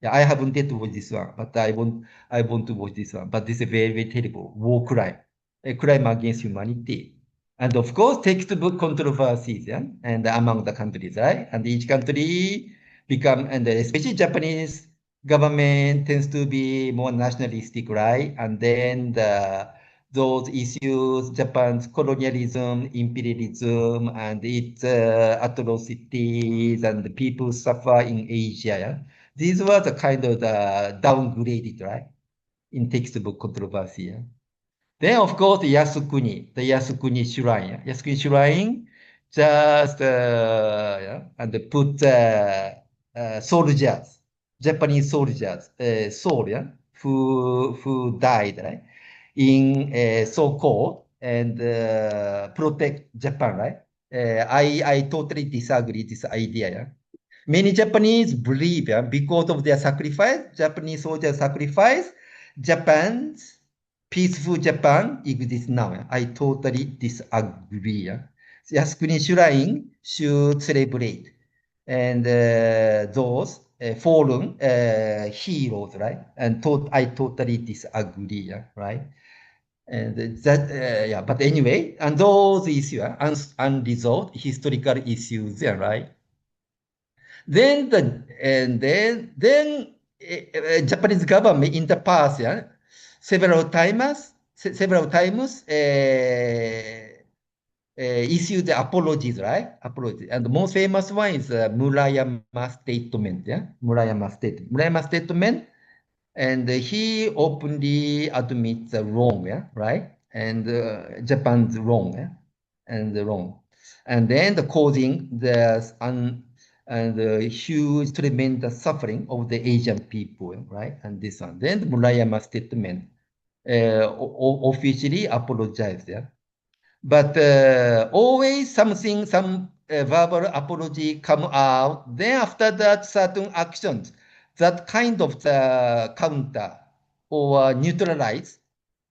Yeah, I haven't yet watched this one, but I want to watch this one. But this is very, very terrible war crime, a crime against humanity. And of course, textbook controversies, yeah, and among the countries, right? And each country become, and especially Japanese government tends to be more nationalistic, right? And then those issues, Japan's colonialism, imperialism, and its atrocities, and the people suffer in Asia, yeah? These were the kind of the downgraded, right? In textbook controversy, yeah? Then, of course, the Yasukuni Shrine. Yeah? Yasukuni Shrine just yeah, and put soldiers, Japanese soldiers, soul, yeah, who died, right, in so-called and protect Japan, right? I totally disagree this idea. Yeah? Many Japanese believe, yeah, because of their sacrifice, Japanese soldiers sacrifice, Japan's peaceful Japan exists now. Yeah. I totally disagree. Yeah. Yasukuni Shrine should celebrate and those fallen heroes, right? And I totally disagree, yeah, right? And that, yeah, but anyway, and those issues, unresolved historical issues, yeah, right? Then Japanese government in the past, yeah, several times issued apologies, right? Apologies. And the most famous one is Murayama Statement, yeah? Murayama Statement, and he openly admits the wrong, yeah, right? And Japan's wrong, yeah? And the wrong. And then the causing the huge, tremendous suffering of the Asian people, right? And this one. Then the Murayama Statement officially apologized, yeah? But always some verbal apology come out. Then after that, certain actions that kind of the counter or neutralize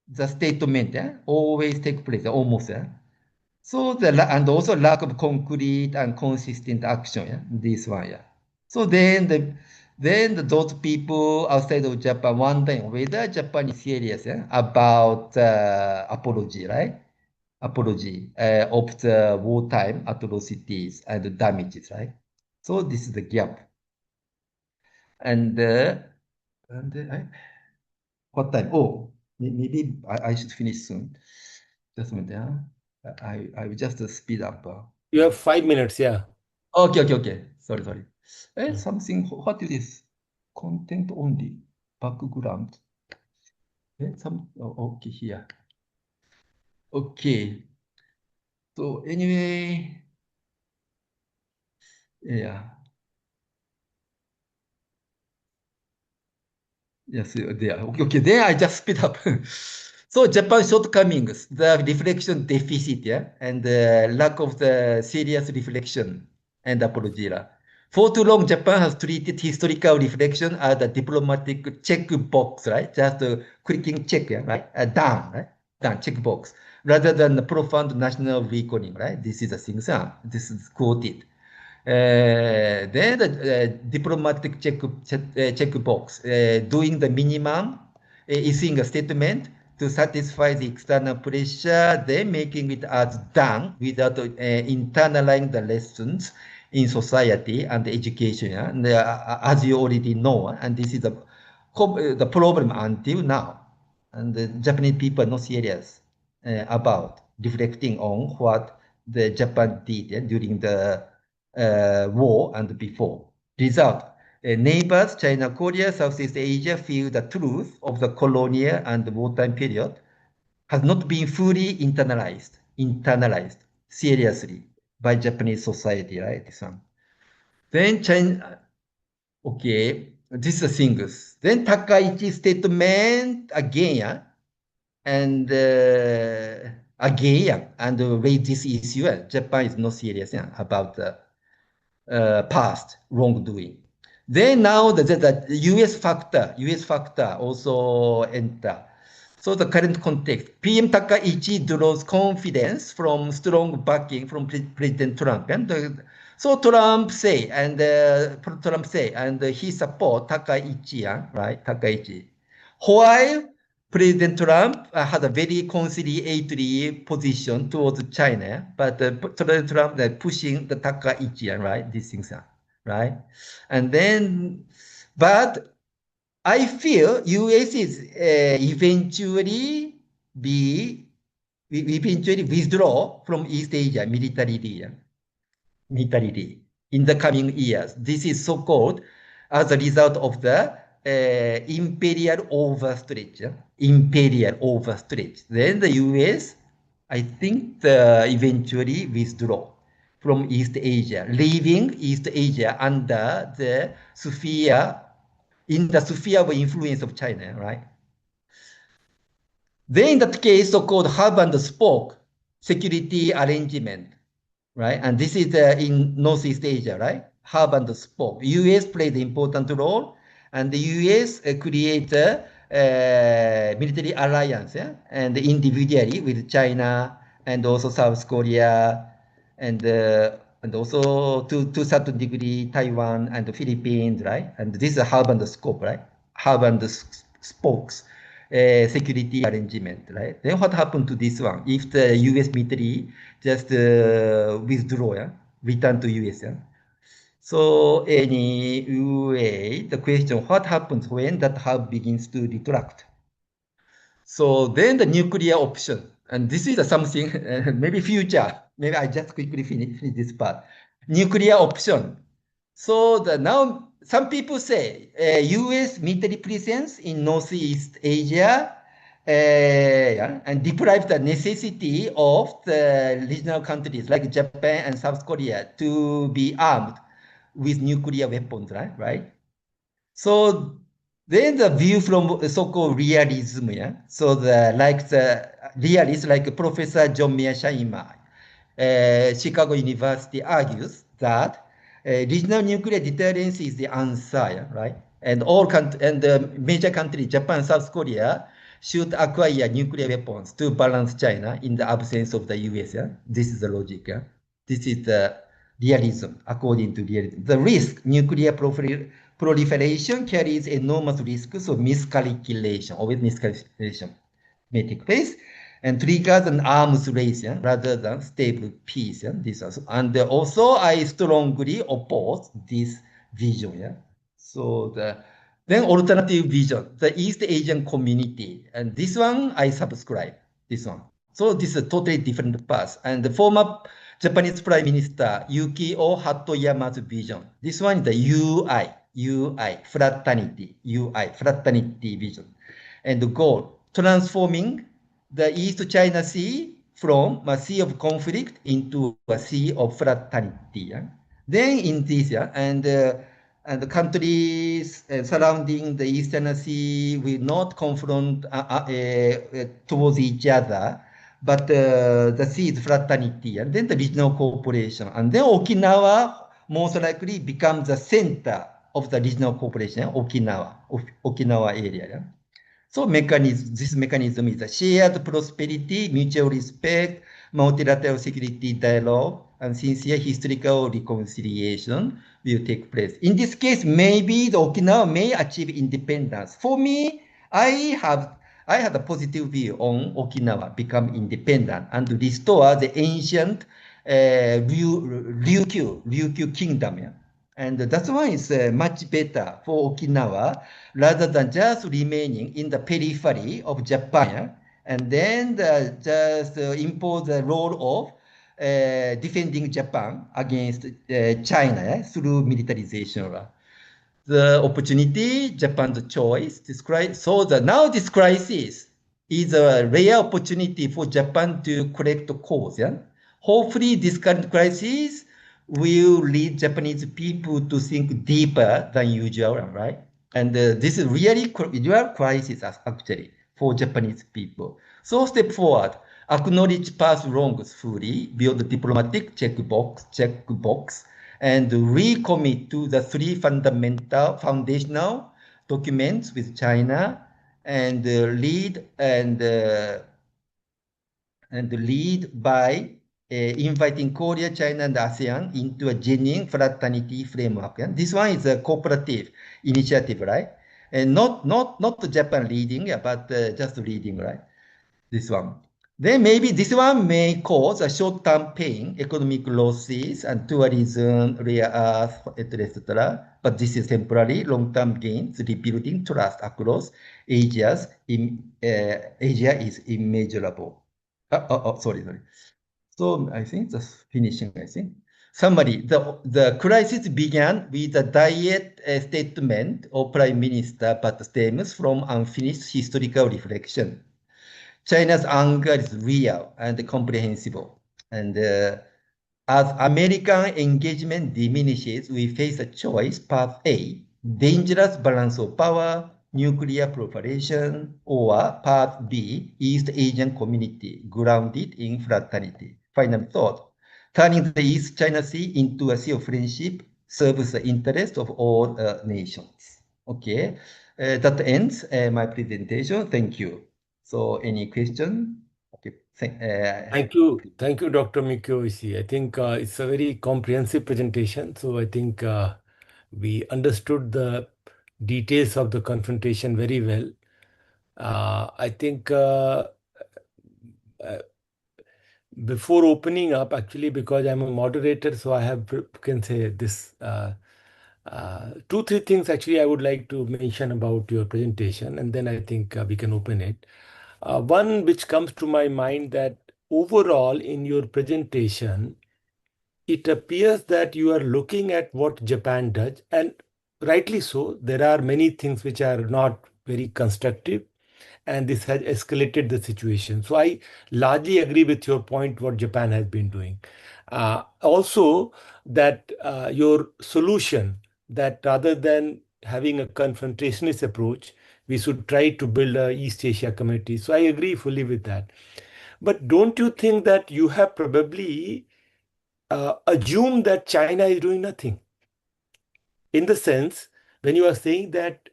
the statement, yeah, always take place, almost. Yeah. So and also lack of concrete and consistent action. Yeah, this one. Yeah. So those people outside of Japan wondering whether Japan is serious, yeah, about apology, right? Apology of the wartime atrocities and damages, right? So this is the gap. And, what time? Oh, maybe I should finish soon. Just a minute. Yeah? I will just speed up. You have 5 minutes, yeah. Okay. Sorry. Mm. Something, what is this? Content only, background. Okay, here. Okay. So anyway, yeah. Yes, there. Okay. Then I just speed up. So Japan's shortcomings, the reflection deficit, yeah, and the lack of the serious reflection and apology. For too long, Japan has treated historical reflection as a diplomatic checkbox, right? Just a clicking check, yeah, right? Done, right? Done, checkbox, rather than a profound national reckoning, right? This is a thing, this is quoted. Then the diplomatic checkbox, doing the minimum, issuing a statement to satisfy the external pressure, then making it as done without internalizing the lessons in society and education. Yeah? And, as you already know, and this is the problem until now. And the Japanese people are not serious about reflecting on what the Japan did during the war and before. Result, neighbors, China, Korea, Southeast Asia feel the truth of the colonial and wartime period has not been fully internalized seriously by Japanese society, right? This one. Then China, okay, this is the things. Then Takaichi statement again, yeah? And again, yeah, and raise this issue. Japan is not serious, yeah, about the past wrongdoing. Then now the US factor also enter. So the current context, PM Takaichi draws confidence from strong backing from President Trump. And so Trump say, and he support Takaichi, right? Takaichi. While President Trump had a very conciliatory position towards China, but President Trump pushing the Takaichi, right? These things are right, and then, but I feel US is be eventually withdraw from East Asia militarily in the coming years. This is so-called as a result of the imperial overstretch. Imperial overstretch. Then the US, I think, eventually withdraw from East Asia, leaving East Asia under the sphere of influence of China, right? Then in that case, so-called hub and spoke security arrangement, right? And this is in Northeast Asia, right? Hub and spoke. US played an important role, and the US create a military alliance, yeah? And individually with China and also South Korea, and also to certain degree Taiwan and the Philippines, right? And this is a hub and spoke, right? Hub and spokes security arrangement, right? Then what happened to this one? If the U.S. military just withdraw, yeah, return to U.S., yeah? So anyway, the question, what happens when that hub begins to retract? So then the nuclear option, and this is something, maybe future, maybe I just quickly finish this part. Nuclear option. So now some people say U.S. military presence in Northeast Asia yeah, and deprive the necessity of the regional countries like Japan and South Korea to be armed with nuclear weapons, right? So then the view from so-called realism, yeah. So the realist like Professor John Mearsheimer, Chicago University argues that regional nuclear deterrence is the answer, yeah, right? And the major countries, Japan, South Korea, should acquire nuclear weapons to balance China in the absence of the US. Yeah? This is the logic. Yeah? This is the realism, according to realism. The risk, nuclear proliferation carries enormous risk, so miscalculation, always miscalculation may take place and triggers an arms race, yeah, rather than stable peace. Yeah, and also I strongly oppose this vision. Yeah, so then alternative vision, the East Asian community, and this one I subscribe. This one. So this is a totally different path. And the former Japanese Prime Minister Yukio Hatoyama's vision. This one is the fraternity vision. And the goal, transforming the East China Sea from a sea of conflict into a sea of fraternity. Yeah? Then in this, yeah, and the countries surrounding the East China Sea will not confront towards each other, but the sea is fraternity, and then the regional cooperation, and then Okinawa most likely becomes the center of the regional cooperation, Okinawa area. Yeah? So this mechanism is a shared prosperity, mutual respect, multilateral security dialogue, and sincere historical reconciliation will take place. In this case, maybe the Okinawa may achieve independence. For me, I had a positive view on Okinawa become independent and restore the ancient Ryukyu kingdom. Yeah? And that's why it's much better for Okinawa rather than just remaining in the periphery of Japan and then just impose the role of defending Japan against China through militarization. The opportunity, Japan's choice, so now this crisis is a rare opportunity for Japan to correct the course. Yeah? Hopefully, this current crisis will lead Japanese people to think deeper than usual, right? And this is really real crisis actually for Japanese people. So step forward, acknowledge past wrongs fully, build diplomatic checkbox, and recommit to the three fundamental foundational documents with China and lead by inviting Korea, China, and ASEAN into a genuine fraternity framework. And this one is a cooperative initiative, right? And not Japan leading, but just leading, right? This one. Then maybe this one may cause a short-term pain, economic losses, and tourism, rare earth, etc. But this is temporary, long-term gains, rebuilding trust across Asia is immeasurable. Sorry. So I think that's finishing, I think. Summary, the crisis began with a diet statement of Prime Minister, but stems from unfinished historical reflection. China's anger is real and comprehensible. And as American engagement diminishes, we face a choice, path A, dangerous balance of power, nuclear proliferation, or path B, East Asian community grounded in fraternity. Final thought, turning the East China Sea into a sea of friendship serves the interest of all nations. Okay, that ends my presentation. Thank you. So any question? Okay. Thank you, Dr. Mikio Oishi. I think it's a very comprehensive presentation. So I think we understood the details of the confrontation very well. I think uh, before opening up, actually, because I'm a moderator, so I have can say this two, three things actually I would like to mention about your presentation, and then I think we can open it. One which comes to my mind that overall in your presentation, it appears that you are looking at what Japan does, and rightly so. There are many things which are not very constructive, and this has escalated the situation. So I largely agree with your point what Japan has been doing. Also, that your solution that rather than having a confrontationist approach, we should try to build a East Asia community. So I agree fully with that. But don't you think that you have probably assumed that China is doing nothing? In the sense, when you are saying that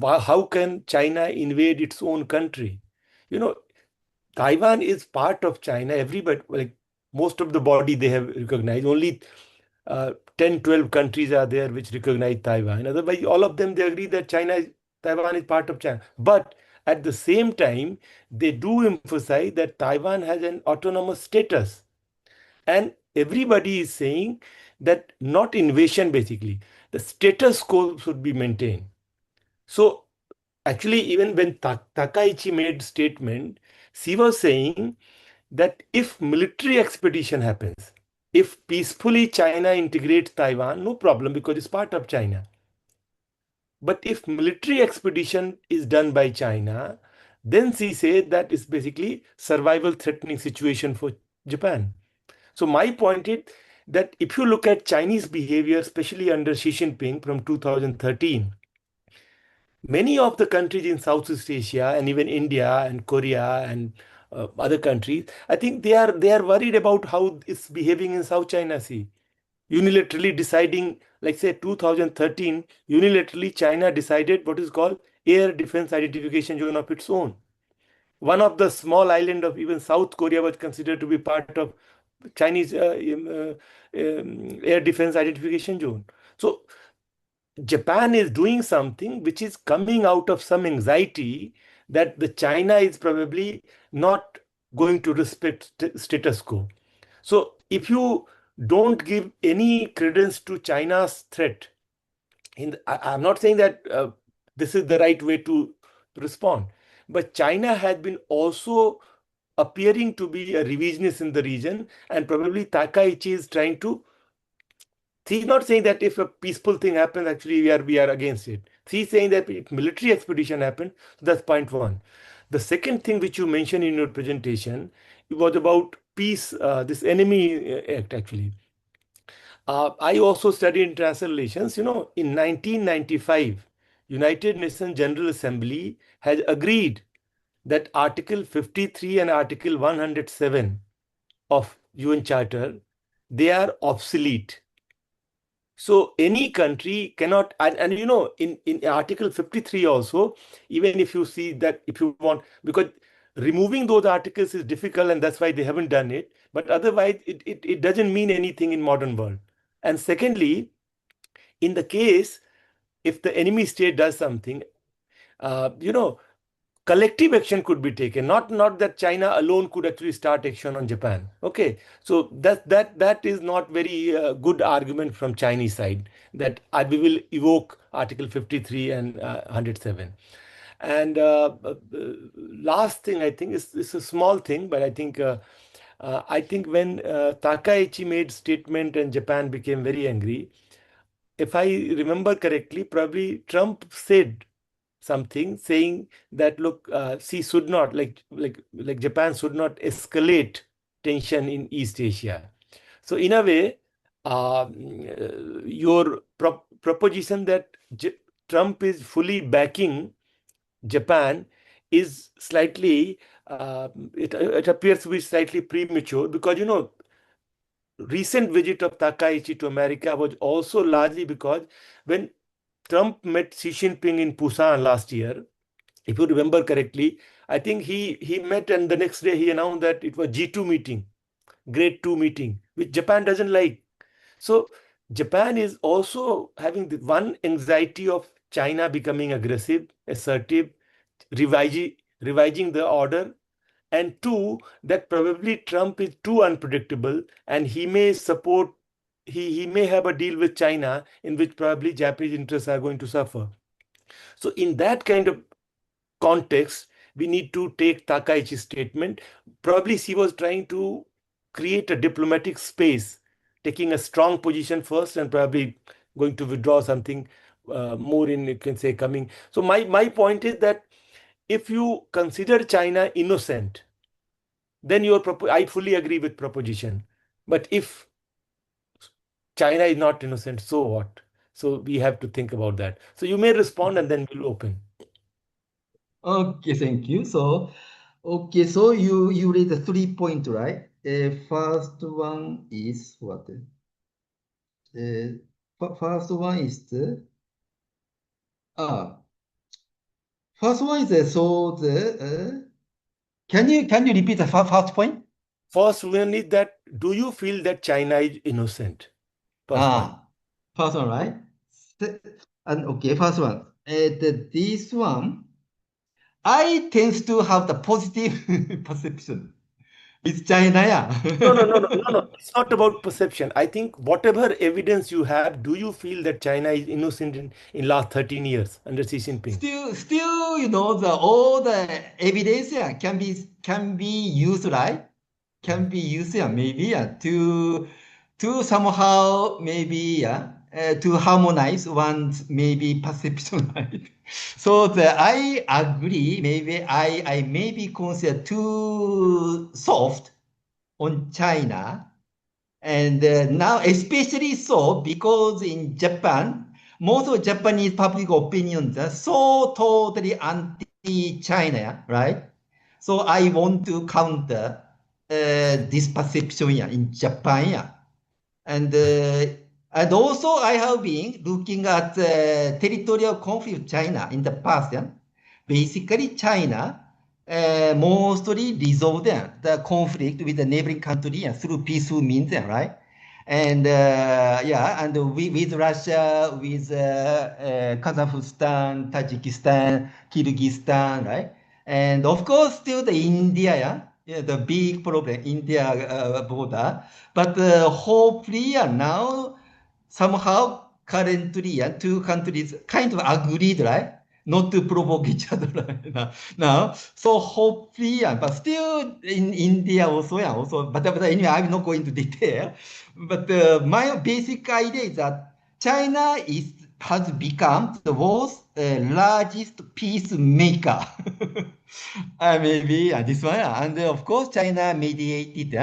how can China invade its own country? You know, Taiwan is part of China. Everybody, like most of the body, they have recognized. Only 10, 12 countries are there which recognize Taiwan. Otherwise, all of them, they agree that Taiwan is part of China. But at the same time, they do emphasize that Taiwan has an autonomous status. And everybody is saying that not invasion, basically. The status quo should be maintained. So actually, even when Takaichi made statement, she was saying that if military expedition happens, if peacefully China integrates Taiwan, no problem because it's part of China. But if military expedition is done by China, then she said that it's basically survival threatening situation for Japan. So my point is that if you look at Chinese behavior, especially under Xi Jinping from 2013, many of the countries in Southeast Asia and even India and Korea and other countries, I think they are worried about how it's behaving in South China Sea. Unilaterally deciding, like say 2013, unilaterally China decided what is called air defense identification zone of its own. One of the small island of even South Korea was considered to be part of Chinese air defense identification zone. So Japan is doing something which is coming out of some anxiety that the China is probably not going to respect status quo. So if you don't give any credence to China's threat, I'm not saying that this is the right way to respond, but China has been also appearing to be a revisionist in the region, and probably Takaichi is trying to. He's not saying that if a peaceful thing happens, actually we are against it. He's saying that if military expedition happens, so that's point one. The second thing which you mentioned in your presentation, it was about peace, this enemy act actually. I also studied international relations. In 1995, United Nations General Assembly has agreed that Article 53 and Article 107 of UN Charter, they are obsolete. So any country cannot, and in Article 53 also, even if you see that if you want, because removing those articles is difficult and that's why they haven't done it. But otherwise, it doesn't mean anything in modern world. And secondly, in the case, if the enemy state does something, uh, you know, collective action could be taken, not that China alone could actually start action on Japan. Okay, so that is not very good argument from Chinese side that we will evoke Article 53 and 107. And last thing I think is a small thing, but I think when Takaichi made statement and Japan became very angry, if I remember correctly, probably Trump said something saying that look, she should not like Japan should not escalate tension in East Asia. So in a way, your proposition that Trump is fully backing Japan is slightly it appears to be slightly premature because recent visit of Takaichi to America was also largely because when Trump met Xi Jinping in Busan last year, if you remember correctly, I think he met and the next day he announced that it was G2 meeting, grade 2 meeting, which Japan doesn't like. So Japan is also having the one anxiety of China becoming aggressive, assertive, revising the order, and two, that probably Trump is too unpredictable and he may support, he may have a deal with China in which probably Japanese interests are going to suffer. So in that kind of context, we need to take Takaichi's statement. Probably she was trying to create a diplomatic space, taking a strong position first and probably going to withdraw something more in, you can say, coming. So my point is that if you consider China innocent, then I fully agree with proposition. But if China is not innocent, so what? So we have to think about that. So you may respond and then we'll open. Okay, thank you. So, okay, so you read the 3 point, right? First one is what? First one is ah, first one is so can you repeat the first point? First one is that, do you feel that China is innocent? First one. First one, right? Se- And okay, first one. This one, I tends to have the positive perception. It's China, yeah. No, no, no, no, no, no. It's not about perception. I think whatever evidence you have, do you feel that China is innocent in last 13 years under Xi Jinping? Still, the all the evidence, yeah, can be used, right? Can be used, yeah, maybe, yeah, to somehow maybe, yeah, to harmonize one's maybe perception, right? So I agree. Maybe I may be considered too soft on China. And now, especially so, because in Japan, most of Japanese public opinions are so totally anti-China, right? So I want to counter this perception, yeah, in Japan, yeah. And also I have been looking at territorial conflict with China in the past. Yeah? Basically, China mostly resolved the conflict with the neighboring country through peaceful means, right? And yeah, and with Russia, with Kazakhstan, Tajikistan, Kyrgyzstan, right? And of course, still the India, yeah, yeah, the big problem, India border. But hopefully, now somehow currently, two countries kind of agreed, right? Not to provoke each other right now. So hopefully, but still in India also, yeah, also. But anyway, I'm not going into detail. But my basic idea is that China has become the world's largest peacemaker. Maybe this one, and of course China mediated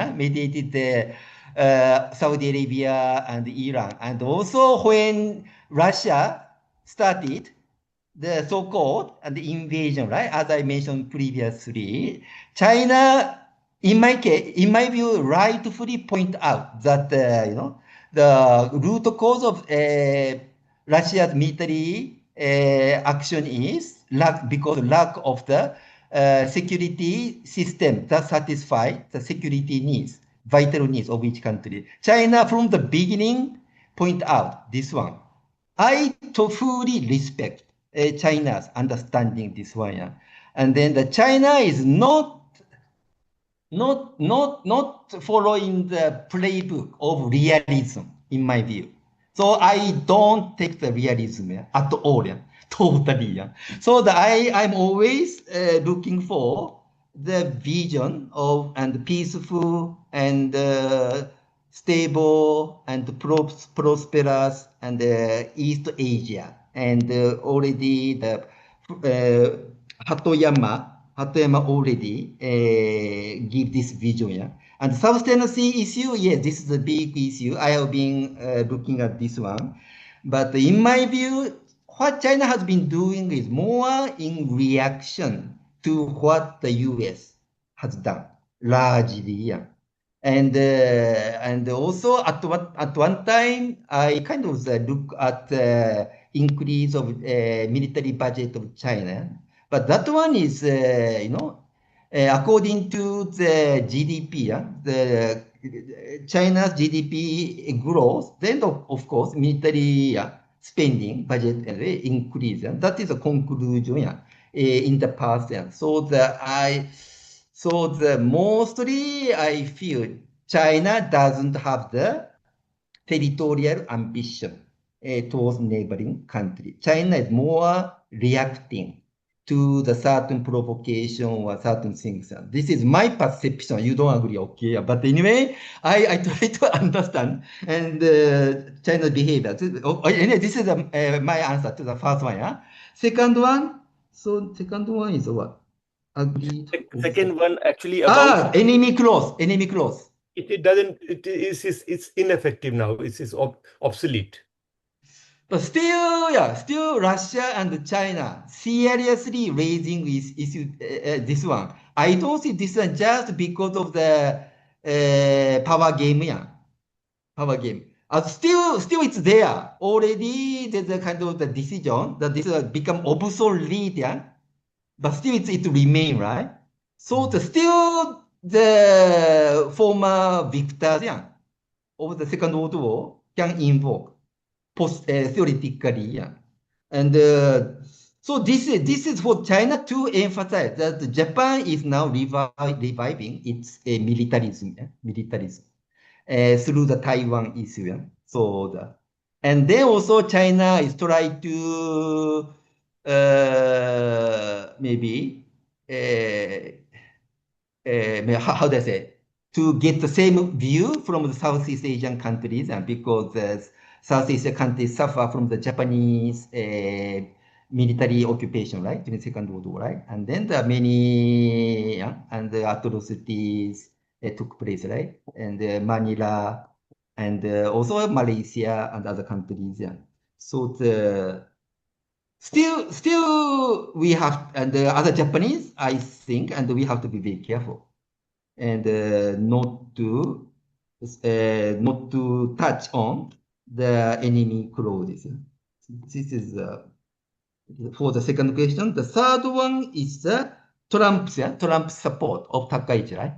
Saudi Arabia and Iran, and also when Russia started the so-called and the invasion, right? As I mentioned previously, China, in my case, in my view, rightfully point out that the root cause of Russia's military action is because lack of the security system that satisfy the security needs, vital needs of each country. China, from the beginning, point out this one. I to fully respect China's understanding this one, yeah. And then the China is not following the playbook of realism, in my view. So I don't take the realism, yeah, at all, yeah, totally. Yeah. So I'm always looking for the vision of and peaceful and stable and prosperous and East Asia. And already the Hatoyama already give this vision. Yeah? And sustainability issue, yes, this is a big issue. I have been looking at this one. But in my view, what China has been doing is more in reaction to what the US has done, largely. Yeah. And also at one time I kind of look at increase of military budget of China, but that one is according to the GDP, the China's GDP growth, then of course military spending budget increase. That is a conclusion. Yeah. in the past. Yeah. So mostly I feel China doesn't have the territorial ambition towards neighboring country. China is more reacting to the certain provocation or certain things. This is my perception. You don't agree, okay? But anyway, I try to understand and China's behavior. Anyway, this is my answer to the first one. Yeah? Second one, second one is what? Agreed. Second one actually about Enemy close. Enemy close. it doesn't, it's ineffective now. It's obsolete. But still, yeah, still Russia and China seriously raising this issue, this one. I don't see this one just because of the power game, yeah, power game. Still it's there. Already there's a kind of the decision that this will become obsolete, yeah. But still it remain, right? So still the former victors, yeah, of the Second World War can invoke theoretically, yeah. And so this is for China to emphasize that Japan is now reviving its militarism, yeah? Militarism through the Taiwan issue. Yeah? And then also China is trying to maybe how do I say, to get the same view from the Southeast Asian countries, and because the Southeast Asian countries suffer from the Japanese military occupation, right, during the Second World War, right, and then the many and the atrocities took place, right, and Manila, and also Malaysia and other countries, yeah. So still we have, and the other Japanese, I think, and we have to be very careful and not to touch on the enemy clauses. This is for the second question. The third one is Trump support of Takaichi, right?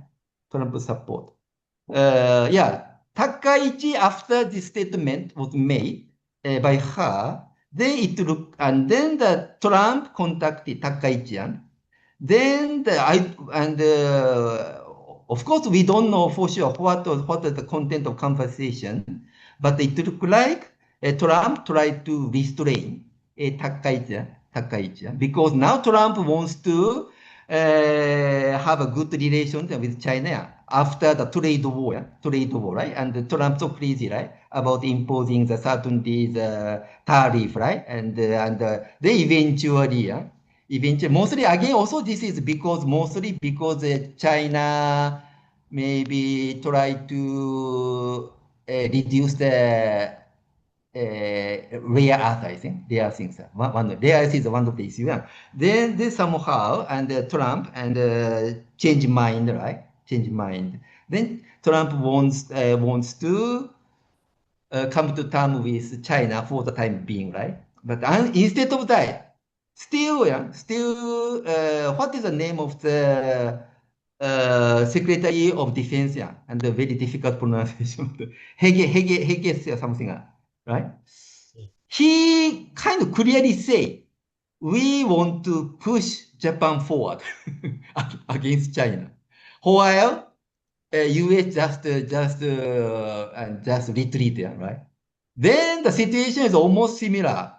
Trump support. Takaichi, after this statement was made by her, then it looked, and then the Trump contacted Takaichi, then of course we don't know for sure what is the content of conversation, but it looked like Trump tried to restrain Takaichi, because now Trump wants to have a good relation with China after the trade war, right? And Trump so crazy, right, about imposing the certain tariff, right? And they eventually, mostly again, also this is mostly because China maybe try to reduce the rare earth, I think. Rare things. Rare earth is one of the issues. Yeah. Then they somehow, and Trump, and change mind, right? Change mind. Then Trump wants to come to terms with China for the time being, right? But instead of that, still, what is the name of the Secretary of Defense? Yeah, and the very difficult pronunciation, Hege, or something, right? He kind of clearly say, we want to push Japan forward against China, while US just retreat, yeah, right? Then the situation is almost similar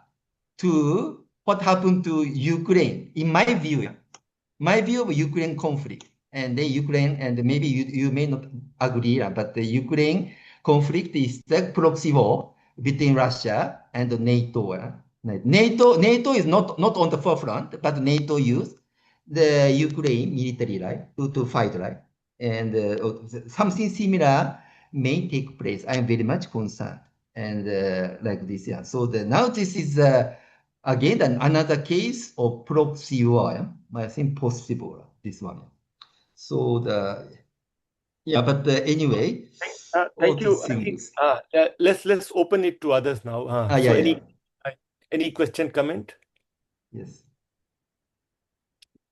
to what happened to Ukraine, in my view. Yeah. My view of Ukraine conflict, and then Ukraine, and maybe you may not agree, but the Ukraine conflict is the proxy war between Russia and NATO. NATO is not on the forefront, but NATO used the Ukraine military, right, to fight, right, and something similar may take place. I am very much concerned, and like this, yeah. So now this is again another case of proxy war. Yeah? I think possible, this one. So but anyway, all thank you. these I think things. let's open it to others now. So any question, comment? Yes.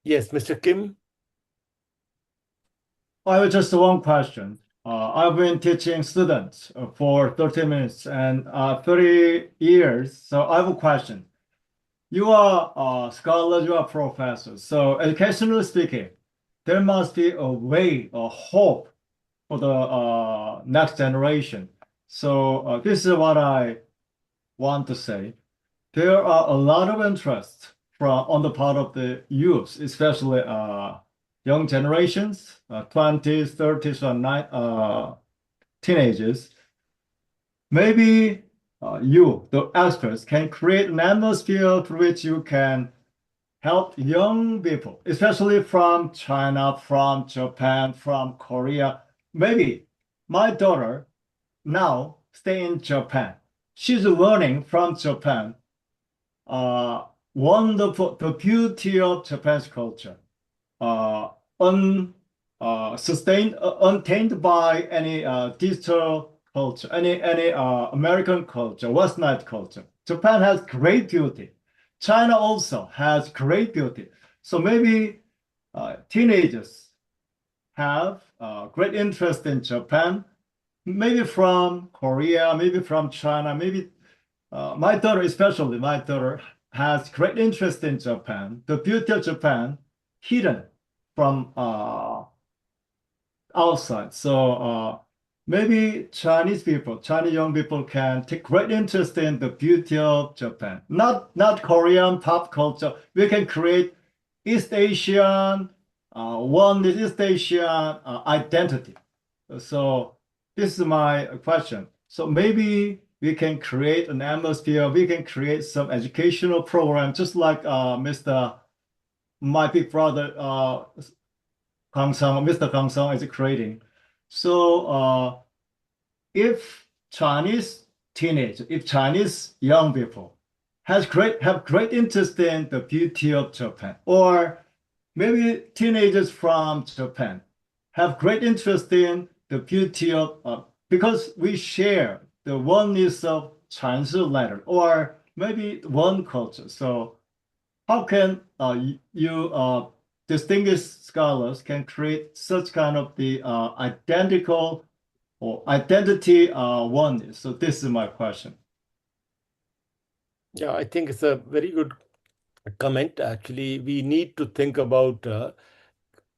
Yes, Mr. Kim. I have just one question. I've been teaching students for 30 minutes and 30 years. So I have a question. you are scholars, you are professors. So educationally speaking, there must be a way, a hope for the next generation. So this is what I want to say. There are a lot of interest from on the part of the youth, especially young generations, 20s, 30s, or teenagers. Maybe you, the experts, can create an atmosphere through which you can help young people, especially from China, from Japan, from Korea. Maybe my daughter now stay in Japan. She's learning from Japan. Wonderful, the beauty of Japan's culture. Uh, sustained, untainted by any digital culture, any American culture, Western culture. Japan has great beauty. China also has great beauty. So maybe teenagers have great interest in Japan, maybe from Korea, maybe from China, maybe my daughter, especially my daughter, has great interest in Japan. The beauty of Japan hidden from outside. So maybe Chinese people, Chinese young people can take great interest in the beauty of Japan. Not Korean pop culture. We can create East Asian, one East Asian identity. So this is my question. So maybe we can create an atmosphere, we can create some educational program, just like my big brother, Mr. Kang Sang is creating. So if Chinese teenagers, if Chinese young people have great interest in the beauty of Japan, or maybe teenagers from Japan have great interest in the beauty of, because we share the oneness of Chinese letter, or maybe one culture. So how can you distinguished scholars can create such kind of the identical or identity oneness? So this is my question. Yeah, I think it's a very good comment. Actually, we need to think about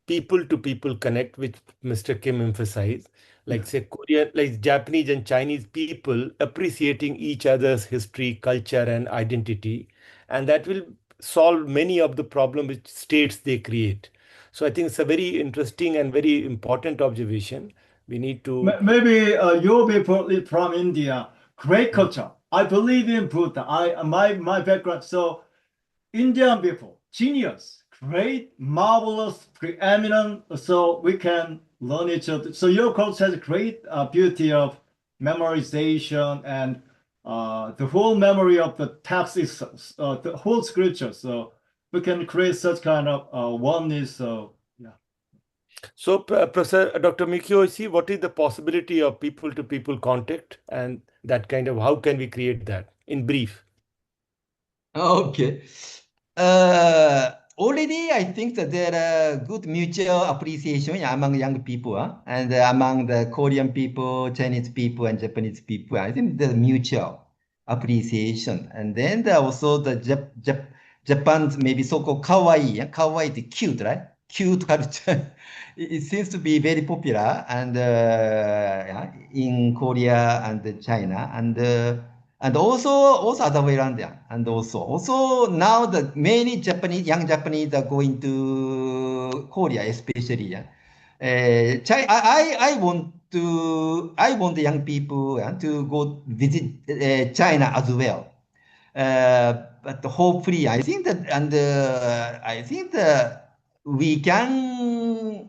people to people connect, which Mr. Kim emphasized. Like say Korean, like Japanese and Chinese people appreciating each other's history, culture, and identity, and that will solve many of the problems which states they create. So I think it's a very interesting and very important observation. We need to. Maybe your people is from India, great culture. I believe in Buddha. My background. So Indian people, genius, great, marvelous, preeminent. So we can learn each other. So your culture has great beauty of memorization and the whole memory of the text is the whole scripture. So we can create such kind of oneness. So yeah. So, Professor Dr. Mikio, see what is the possibility of people to people contact and that kind of how can we create that in brief? Okay. Already, I think that there are good mutual appreciation among young people, and among the Korean people, Chinese people, and Japanese people. I think there's mutual appreciation. And then there are also the Japan's maybe so-called kawaii. Kawaii is cute, right? Cute culture. It seems to be very popular and yeah, in Korea and China. And also other way around there. And also now the many young Japanese are going to Korea, especially. Yeah. I want the young people to go visit China as well. But hopefully, I think that, and I think that we can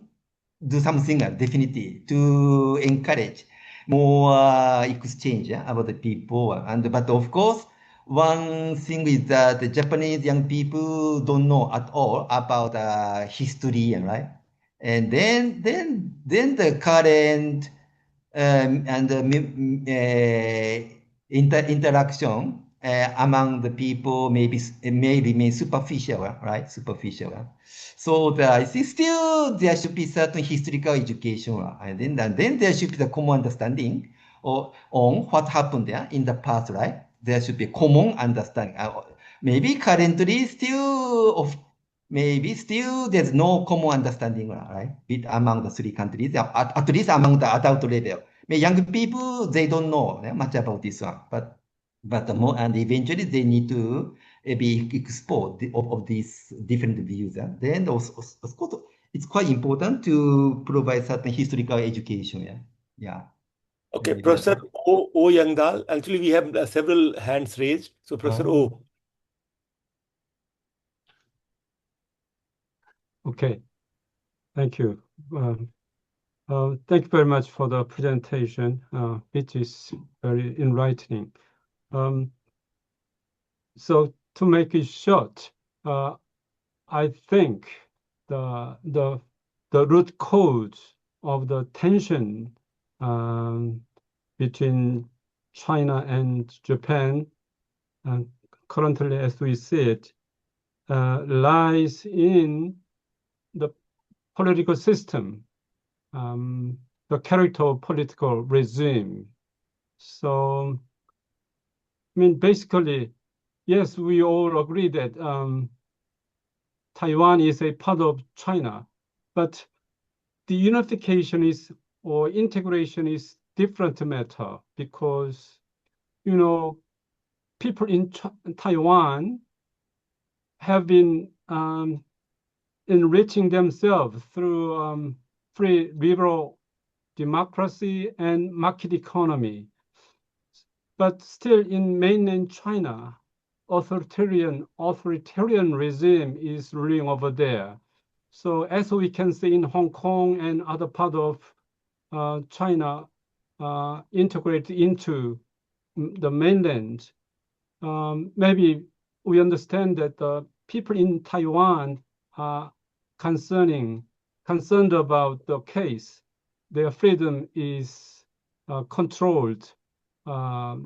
do something definitely to encourage more exchange about the people. And but of course, one thing is that the Japanese young people don't know at all about history, right? And then the current and the interaction among the people may remain superficial, right? Superficial. So I think still there should be certain historical education, and then there should be the common understanding on what happened there in the past, right? There should be common understanding. maybe currently still maybe still there's no common understanding, right, among the three countries, at least among the adult level. Young people, they don't know much about this one, but the more, and eventually they need to be exposed of these different views. Then also, of course, it's quite important to provide certain historical education. Yeah. Okay, Maybe that's Professor all. O. Yangdal. Actually, we have several hands raised. So, Professor O. Okay, thank you. Thank you very much for the presentation, which is very enlightening. So to make it short, I think the root cause of the tension between China and Japan, currently as we see it, lies in the political system, the character of political regime. So, I mean, basically, yes, we all agree that Taiwan is a part of China, but the unification is or integration is different matter because, you know, people in Taiwan have been enriching themselves through free liberal democracy and market economy. But still in mainland China, authoritarian regime is ruling over there. So as we can see in Hong Kong and other part of China integrate into the mainland, maybe we understand that the people in Taiwan are concerned about the case. Their freedom is controlled by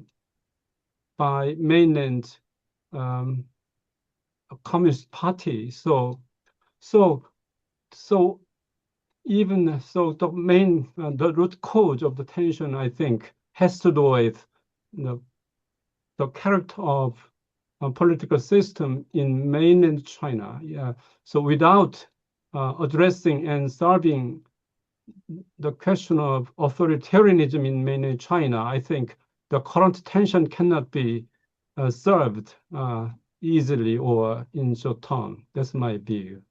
mainland Communist Party. So even so, the root cause of the tension, I think, has to do with the character of a political system in mainland China. Yeah. So without addressing and solving the question of authoritarianism in mainland China, I think the current tension cannot be solved easily or in short term. That's my view.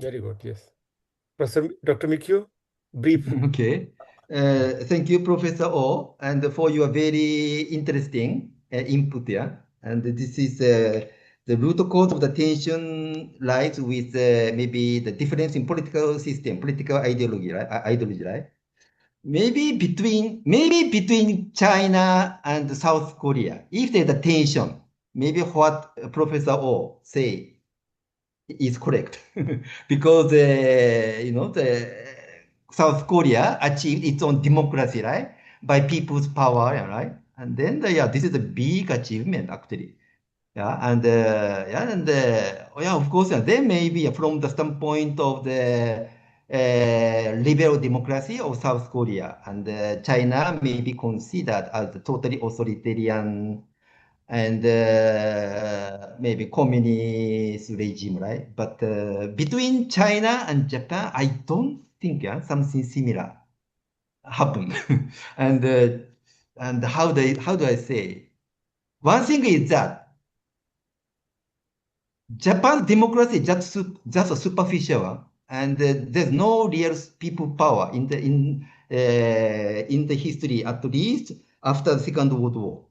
Very good. Yes. Professor Dr. Mikio, brief. Okay. Thank you, Professor O, and for your very interesting input here. And this is the root cause of the tension lies with maybe the difference in political system, political ideology, right? Ideology, right? Maybe between China and South Korea, if there's a tension, maybe what Professor O say is correct because the South Korea achieved its own democracy, right, by people's power, right? And then this is a big achievement actually. Of course, then maybe from the standpoint of the liberal democracy of South Korea, and China may be considered as a totally authoritarian and maybe communist regime, right? But between China and Japan, I don't think something similar happened. and how do I say? One thing is that Japan's democracy is just a superficial one, and there's no real people power in the history, at least after the Second World War.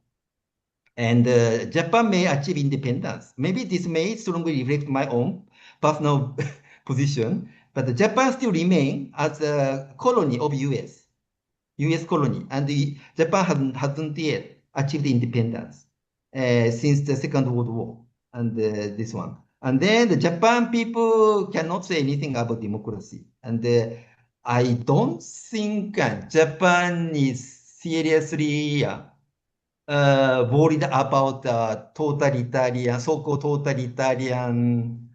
And Japan may achieve independence. Maybe this may strongly reflect my own personal position, but Japan still remain as a colony of US colony, and Japan hasn't yet achieved independence since the Second World War, and this one. And then the Japan people cannot say anything about democracy, and I don't think Japan is seriously worried about so-called totalitarian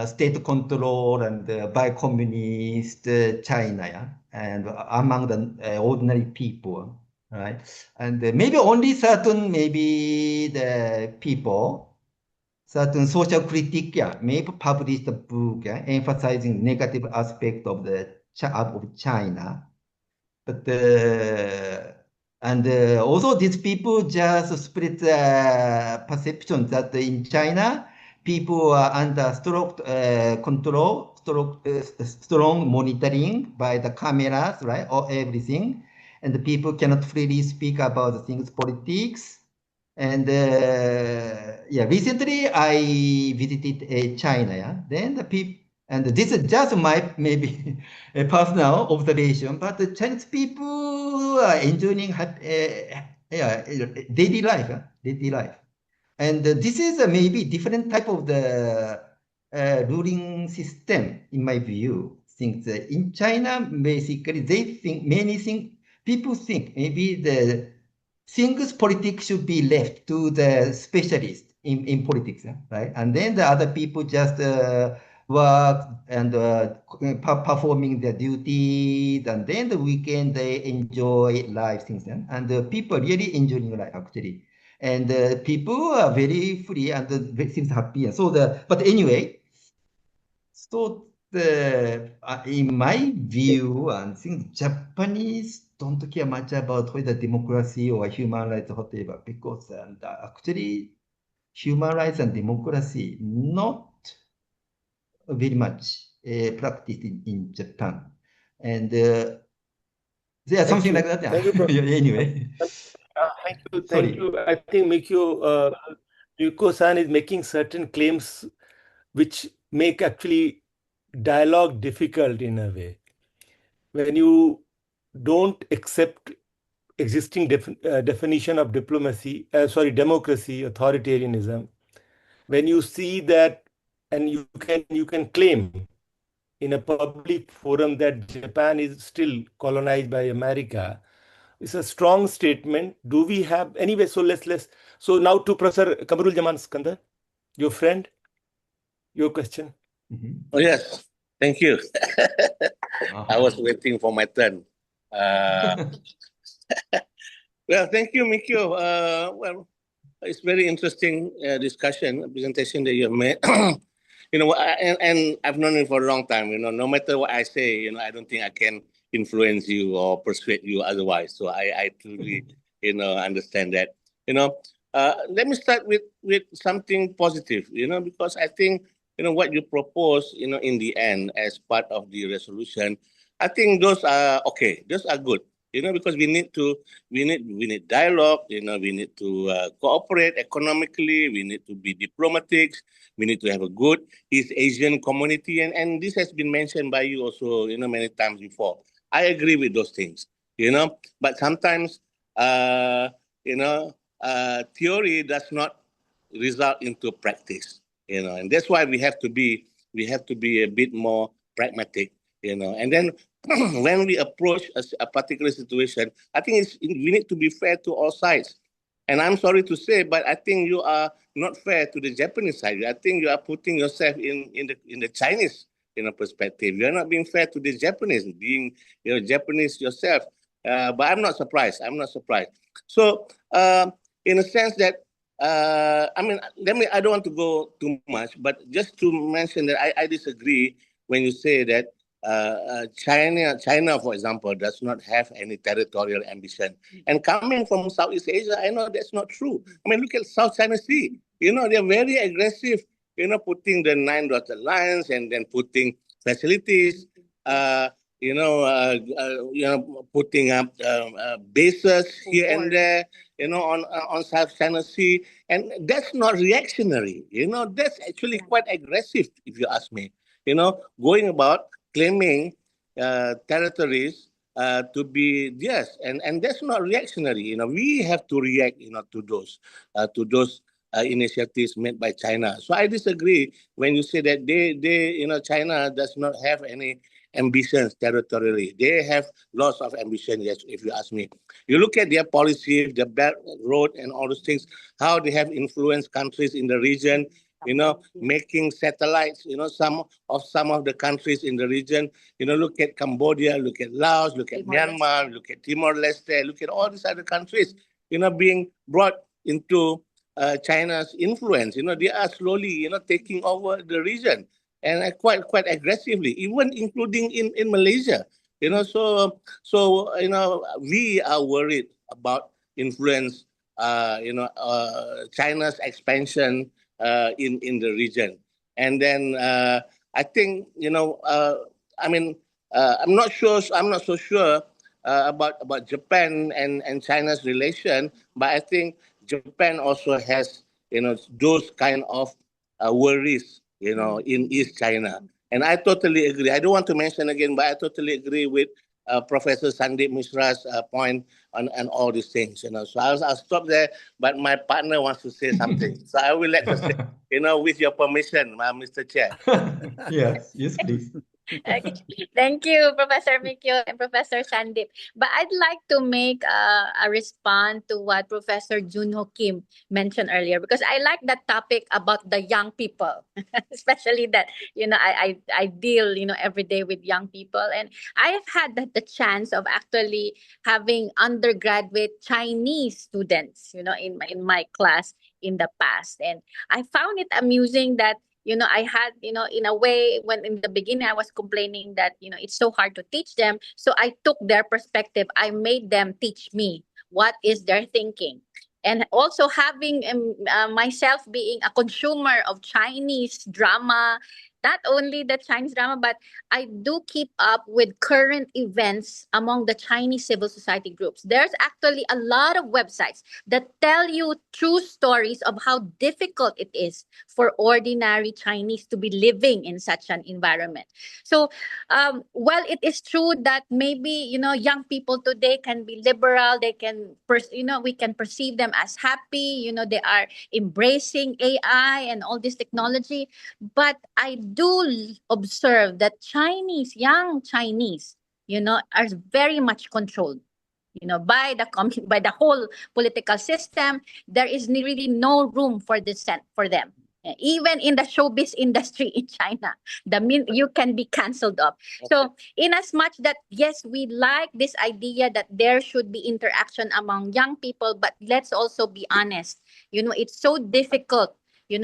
state control and by communist China, and among the ordinary people. right? And maybe only certain, maybe the people, certain social critic, maybe published a book emphasizing negative aspect of the of China. But and also these people just spread the perception that in China people are under strong control, strong monitoring by the cameras, right, or everything, and the people cannot freely speak about the things politics. And yeah, recently I visited China. Yeah, then the people, and this is just my maybe a personal observation, but the Chinese people are enjoying yeah, daily life, daily life. And this is maybe different type of the ruling system, in my view. Since in China, basically, they think many things. People think maybe the things politics should be left to the specialists in politics, right? And then the other people just work and performing their duties, and then the weekend they enjoy life things, and people really enjoying life actually. And people are very free and seems happy. And so but anyway, so in my view, I think Japanese don't care much about whether democracy or human rights or whatever, because actually human rights and democracy not very much practiced in Japan. And there are Thank something you. like that. Thank you, Professor. Anyway, Thank you. Thank sorry. you. I think Mikio-san is making certain claims which make actually dialogue difficult in a way. When you don't accept existing definition of democracy, authoritarianism, when you see that, and you can claim in a public forum that Japan is still colonized by America, it's a strong statement. Do we have anyway? So let's so now to Professor Kamarul Jaman Skandar, your friend, your question. Oh, yes. Thank you. I was waiting for my turn. Well, thank you, Mikio. Well, it's very interesting discussion, presentation that you have made. And I've known you for a long time. No matter what I say, I don't think I can influence you or persuade you otherwise. So I truly, understand that. Let me start with something positive. Because I think what you propose, in the end as part of the resolution, I think those are okay. Those are good. Because we need dialogue. We need to cooperate economically. We need to be diplomatic. We need to have a good East Asian community, and this has been mentioned by you also, many times before. I agree with those things, but sometimes, theory does not result into practice, and that's why we have to be a bit more pragmatic, and then when we approach a particular situation, I think we need to be fair to all sides. And I'm sorry to say, but I think you are not fair to the Japanese side. I think you are putting yourself in the Chinese perspective. You're not being fair to the Japanese, being Japanese yourself. But I'm not surprised. So in a sense that I don't want to go too much, but just to mention that I disagree when you say that China, for example, does not have any territorial ambition. And coming from Southeast Asia, I know that's not true. I mean, look at South China Sea. They're very aggressive, putting the 9 dotted lines and then putting facilities, putting up bases here and there, on South China Sea. And that's not reactionary. That's actually quite aggressive, if you ask me. Going about claiming territories to be and that's not reactionary. We have to react, to those initiatives made by China. So I disagree when you say that China does not have any ambitions territorially. They have lots of ambition, yes, if you ask me. You look at their policy, the Belt Road and all those things, how they have influenced countries in the region, making satellites, some of the countries in the region, look at Cambodia, look at Laos, look at Myanmar, look at Timor-Leste, look at all these other countries, being brought into China's influence. They are slowly, taking over the region, and quite aggressively, even including in Malaysia. So we are worried about influence, China's expansion in the region. And then I think, I'm not so sure about Japan and China's relation, but I think Japan also has, those kind of worries, in East China. And I totally agree. I don't want to mention again, but I totally agree with Professor Sandeep Mishra's point on all these things. So I'll stop there. But my partner wants to say something, so I will let her say. With your permission, Mr. Chair. Yes, please. Okay. Thank you, Professor Mikio and Professor Sandip. But I'd like to make a response to what Professor Junho Kim mentioned earlier, because I like that topic about the young people, especially that, I deal, every day with young people. And I have had the chance of actually having undergraduate Chinese students, in my class in the past. And I found it amusing that I had, in a way, when in the beginning I was complaining that, it's so hard to teach them. So I took their perspective. I made them teach me what is their thinking. And also having myself being a consumer of Chinese drama, not only the Chinese drama, but I do keep up with current events among the Chinese civil society groups. There's actually a lot of websites that tell you true stories of how difficult it is for ordinary Chinese to be living in such an environment. So, while it is true that maybe, young people today can be liberal, they can, we can perceive them as happy, they are embracing AI and all this technology. But I do observe that young Chinese, are very much controlled, by the whole political system. There is really no room for dissent for them. Even in the showbiz industry in China, you can be cancelled off. So, in as much that, yes, we like this idea that there should be interaction among young people, but let's also be honest. It's so difficult,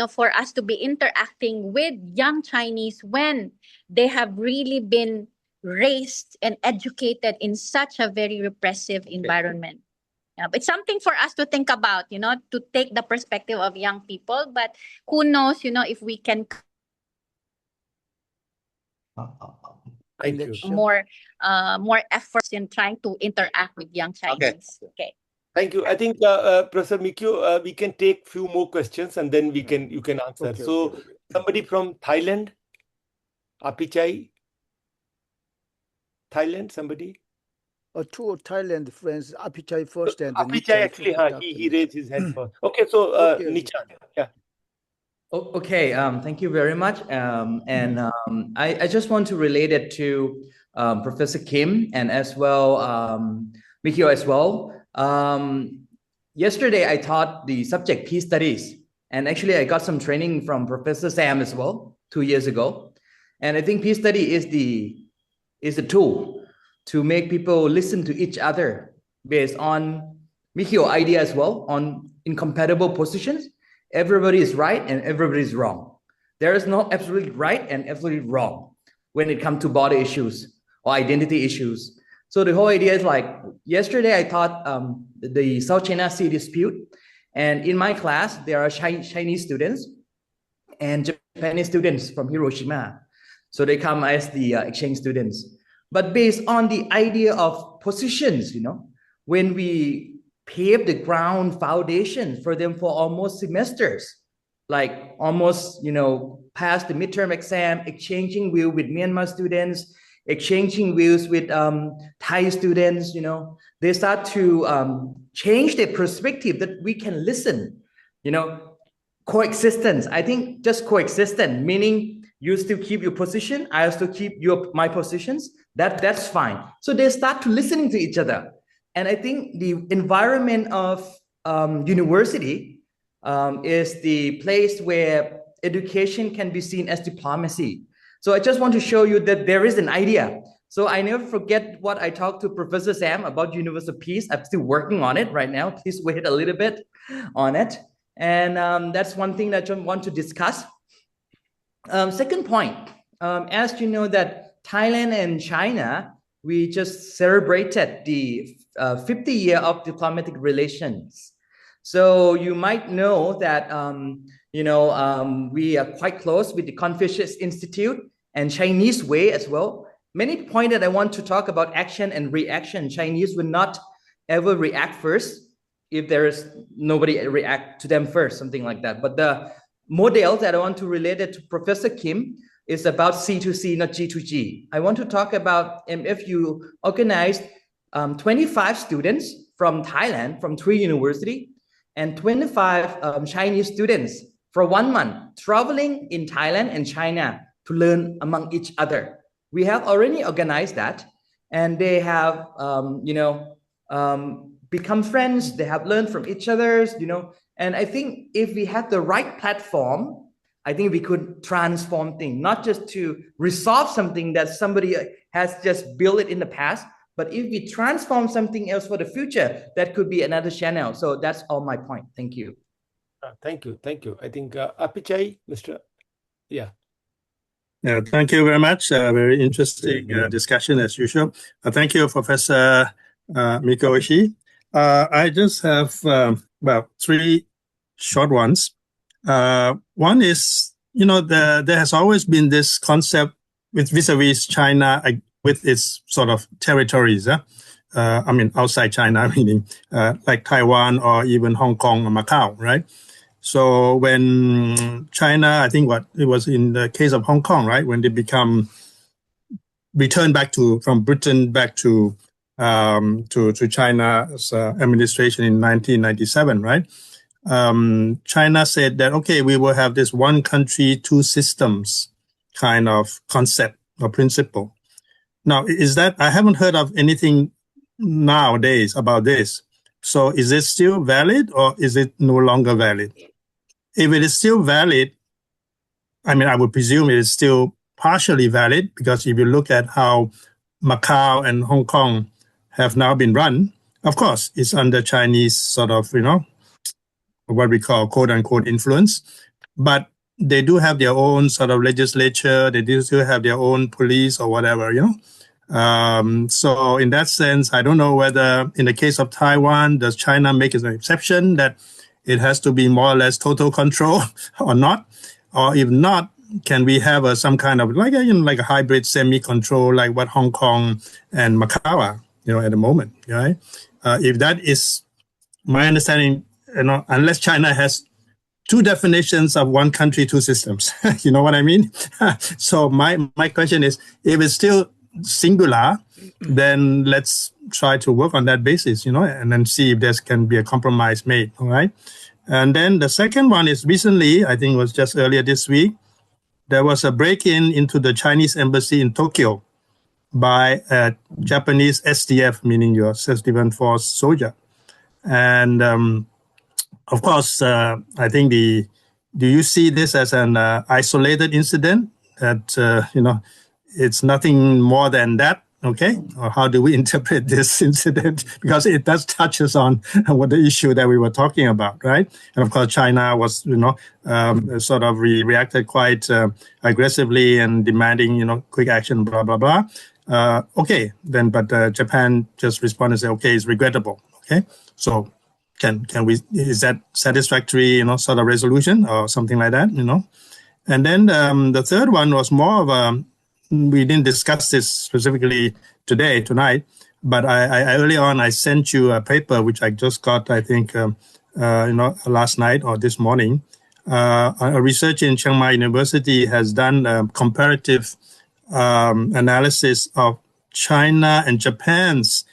for us to be interacting with young Chinese when they have really been raised and educated in such a very repressive environment. Yeah, but it's something for us to think about, to take the perspective of young people. But who knows, if we can Thank you. more efforts in trying to interact with young Chinese. Okay. Thank you. I think Professor Mikio, we can take few more questions and then you can answer. Okay, so somebody from Thailand, Apichai, Thailand, somebody. Two Thailand friends, Apichai first and Apichai actually, he raised his hand first. Okay, so Nichan, yeah. Okay, thank you very much. I just want to relate it to Professor Kim and as well Mikio as well. Yesterday I taught the subject peace studies, and actually I got some training from Professor Sam as well 2 years ago. And I think peace study is the tool to make people listen to each other based on Mikio idea as well on incompatible positions. Everybody is right and everybody is wrong. There is no absolutely right and absolutely wrong when it comes to border issues or identity issues. So the whole idea is like, yesterday I taught the South China Sea dispute. And in my class, there are Chinese students and Japanese students from Hiroshima. So they come as the exchange students. But based on the idea of positions, when we pave the ground foundation for them for almost semesters, like almost, past the midterm exam, exchanging views with Myanmar students, exchanging views with Thai students, they start to change their perspective that we can listen, coexistence. I think just coexistence, meaning you still keep your position, I still keep my positions, that's fine. So they start to listening to each other. And I think the environment of university is the place where education can be seen as diplomacy. So I just want to show you that there is an idea. So I never forget what I talked to Professor Sam about Universal Peace. I'm still working on it right now. Please wait a little bit on it. And that's one thing that I want to discuss. Second point, as you know that Thailand and China, we just celebrated the 50 year of diplomatic relations. So you might know that, we are quite close with the Confucius Institute and Chinese way as well. Many points that I want to talk about action and reaction. Chinese will not ever react first if there is nobody react to them first, something like that. But the model that I want to relate it to Professor Kim is about C2C, not G2G. I want to talk about if you organize 25 students from Thailand, from 3 universities, and 25 Chinese students for 1 month traveling in Thailand and China to learn among each other. We have already organized that, and they have, become friends. They have learned from each other, and I think if we have the right platform, I think we could transform things, not just to resolve something that somebody has just built it in the past, but if we transform something else for the future, that could be another channel. So that's all my point. Thank you. Thank you. I think Apichai, Mr. Yeah. Yeah, thank you very much. Very interesting discussion as usual. Thank you, Professor Mikio Oishi. I just have 3 short ones. One is, there has always been this concept with vis-a-vis China with its sort of territories. Outside China, meaning like Taiwan or even Hong Kong or Macau, right? So when China, I think it was in the case of Hong Kong, right? When they returned back from Britain back to China's administration in 1997, right? China said that, okay, we will have this one country, 2 systems kind of concept or principle. Now, I haven't heard of anything nowadays about this. So is it still valid or is it no longer valid? If it is still valid, I would presume it is still partially valid, because if you look at how Macau and Hong Kong have now been run, of course, it's under Chinese sort of, what we call quote unquote influence, but they do have their own sort of legislature. They do still have their own police or whatever, So in that sense, I don't know whether in the case of Taiwan, does China make an exception that it has to be more or less total control or not? Or if not, can we have some kind of like a hybrid semi-control like what Hong Kong and Macau are, at the moment, right? If that is my understanding, unless China has 2 definitions of one country, 2 systems, you know what I mean? So my question is, if it's still singular, then let's try to work on that basis, and then see if there can be a compromise made, all right? And then the second one is recently, I think it was just earlier this week, there was a break-in into the Chinese embassy in Tokyo by a Japanese SDF, meaning your self-defense force soldier. And of course, I think do you see this as an isolated incident that, it's nothing more than that? Okay, or how do we interpret this incident? Because it does touches on what the issue that we were talking about, right? And of course, China was, sort of reacted quite aggressively and demanding, quick action, blah blah blah. Okay, then, but Japan just responded and said, okay, it's regrettable. Okay, so can we? Is that satisfactory, sort of resolution or something like that, And then the third one was more of we didn't discuss this specifically tonight, but I early on I sent you a paper which I just got, I think, last night or this morning. A researcher in Chiang Mai University has done a comparative analysis of China and Japan's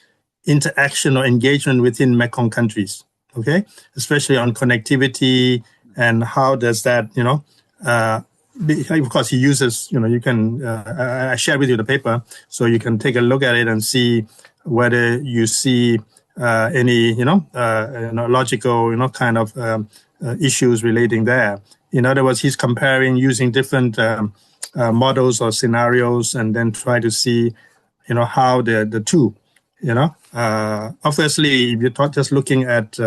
interaction or engagement within Mekong countries. Okay, especially on connectivity and how does that, of course, he uses, you can, I share with you the paper, so you can take a look at it and see whether you see any, logical, kind of issues relating there. In other words, he's comparing using different models or scenarios, and then try to see, how the two, obviously, if you're just looking at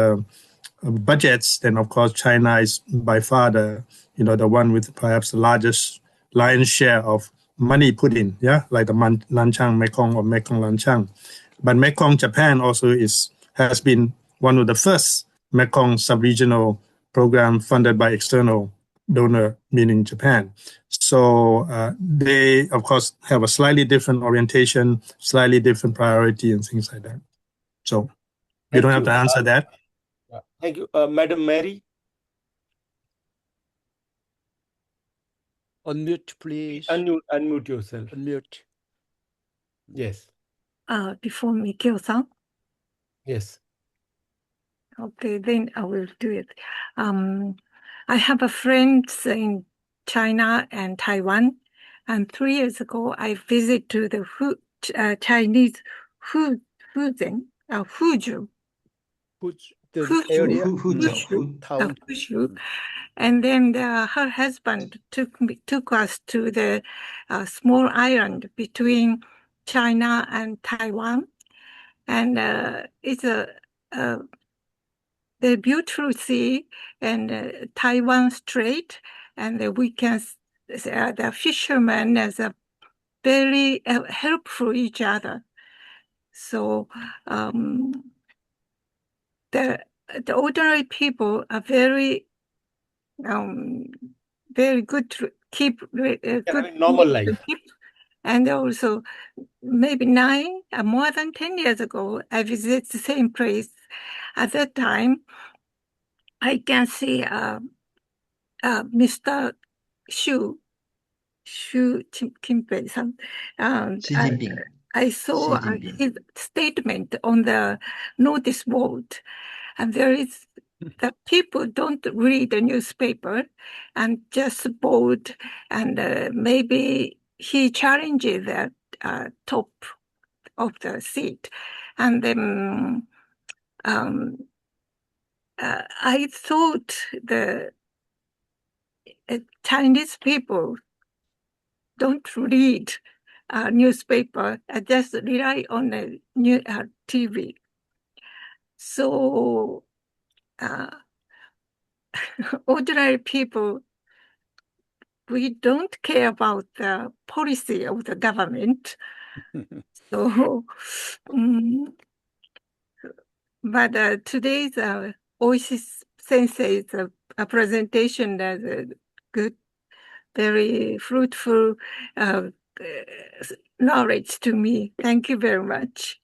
budgets, then of course China is by far the one with perhaps the largest lion's share of money put in, like the Lanchang Mekong or Mekong Lanchang. But Mekong Japan also has been one of the first Mekong sub-regional program funded by external donor, meaning Japan. So they, of course, have a slightly different orientation, slightly different priority and things like that. So you don't have to answer that. Thank you. Madam Mary? Unmute, please. Unmute yourself. Unmute. Yes. Before Mikio-san? Yes. Okay, then I will do it. I have a friend in China and Taiwan, and 3 years ago I visited the Chinese Fuzhou. The area, town. And then her husband took us to the small island between China and Taiwan, and it's the beautiful sea and Taiwan Strait, and we can the fishermen as a very helpful each other. So the ordinary people are very good to keep good normal life. And also maybe more than 10 years ago, I visited the same place. At that time, I can see Mr. Xi Jinping. Xi Jinping. I saw his statement on the notice board, and there is that people don't read the newspaper and just vote, and maybe he challenges the top of the seat. And then I thought the Chinese people don't read newspaper, just rely on the new TV. So ordinary people, we don't care about the policy of the government. So, but today's Oishi Sensei's presentation is a good, very fruitful knowledge to me. Thank you very much.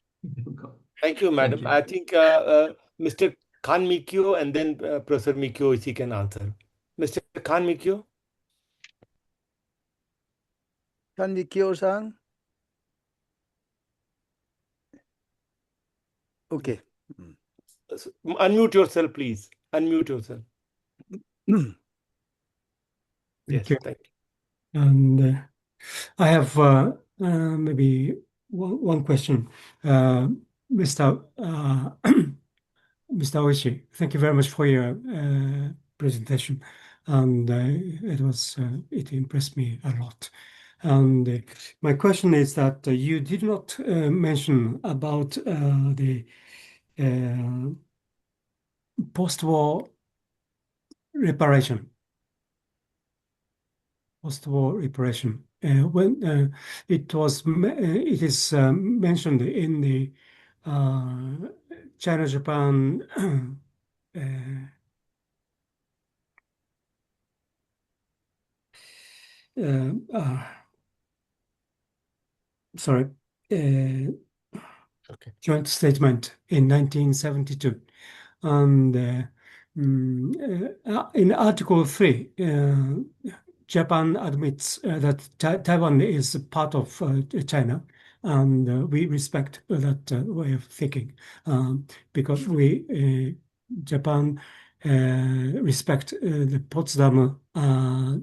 Thank you, madam. I think Mr. Khan Mikio and then Professor Mikio, if he can answer. Mr. Khan Mikio? Khan Mikio-san? Okay. Unmute yourself, please. Unmute yourself. Yes, you. thank you. And I have maybe one question. Mr. Mr. Oishi, thank you very much for your presentation. And it impressed me a lot. And my question is that you did not mention about the post-war reparation. Post-war reparation. When it is mentioned in the China-Japan joint statement in 1972. And in Article 3, Japan admits that Taiwan is part of China, and we respect that way of thinking because Japan respect the Potsdam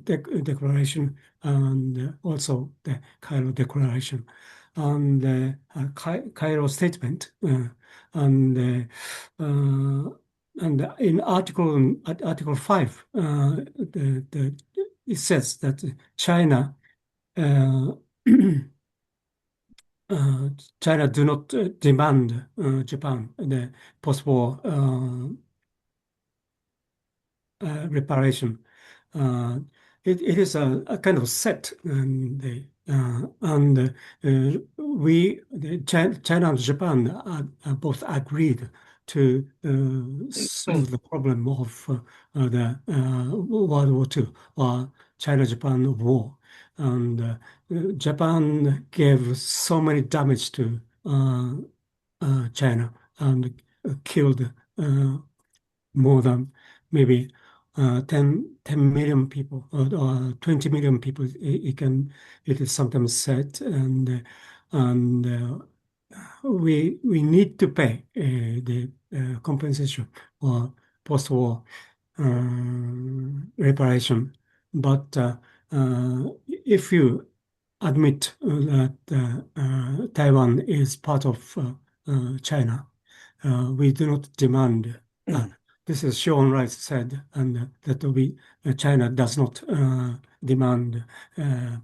Declaration and also the Cairo Declaration and Cairo Statement. And and in Article 5, it says that China uh, China do not demand Japan the post-war reparation. It is a kind of set, China and Japan are both agreed to solve the problem of the World War II or China-Japan War. And Japan gave so many damage to China and killed more than maybe 10 million people or 20 million people. It is sometimes said, and we need to pay the compensation or post-war reparation. But if you admit that Taiwan is part of China, we do not demand. This is Shawn Rice said, and that China does not demand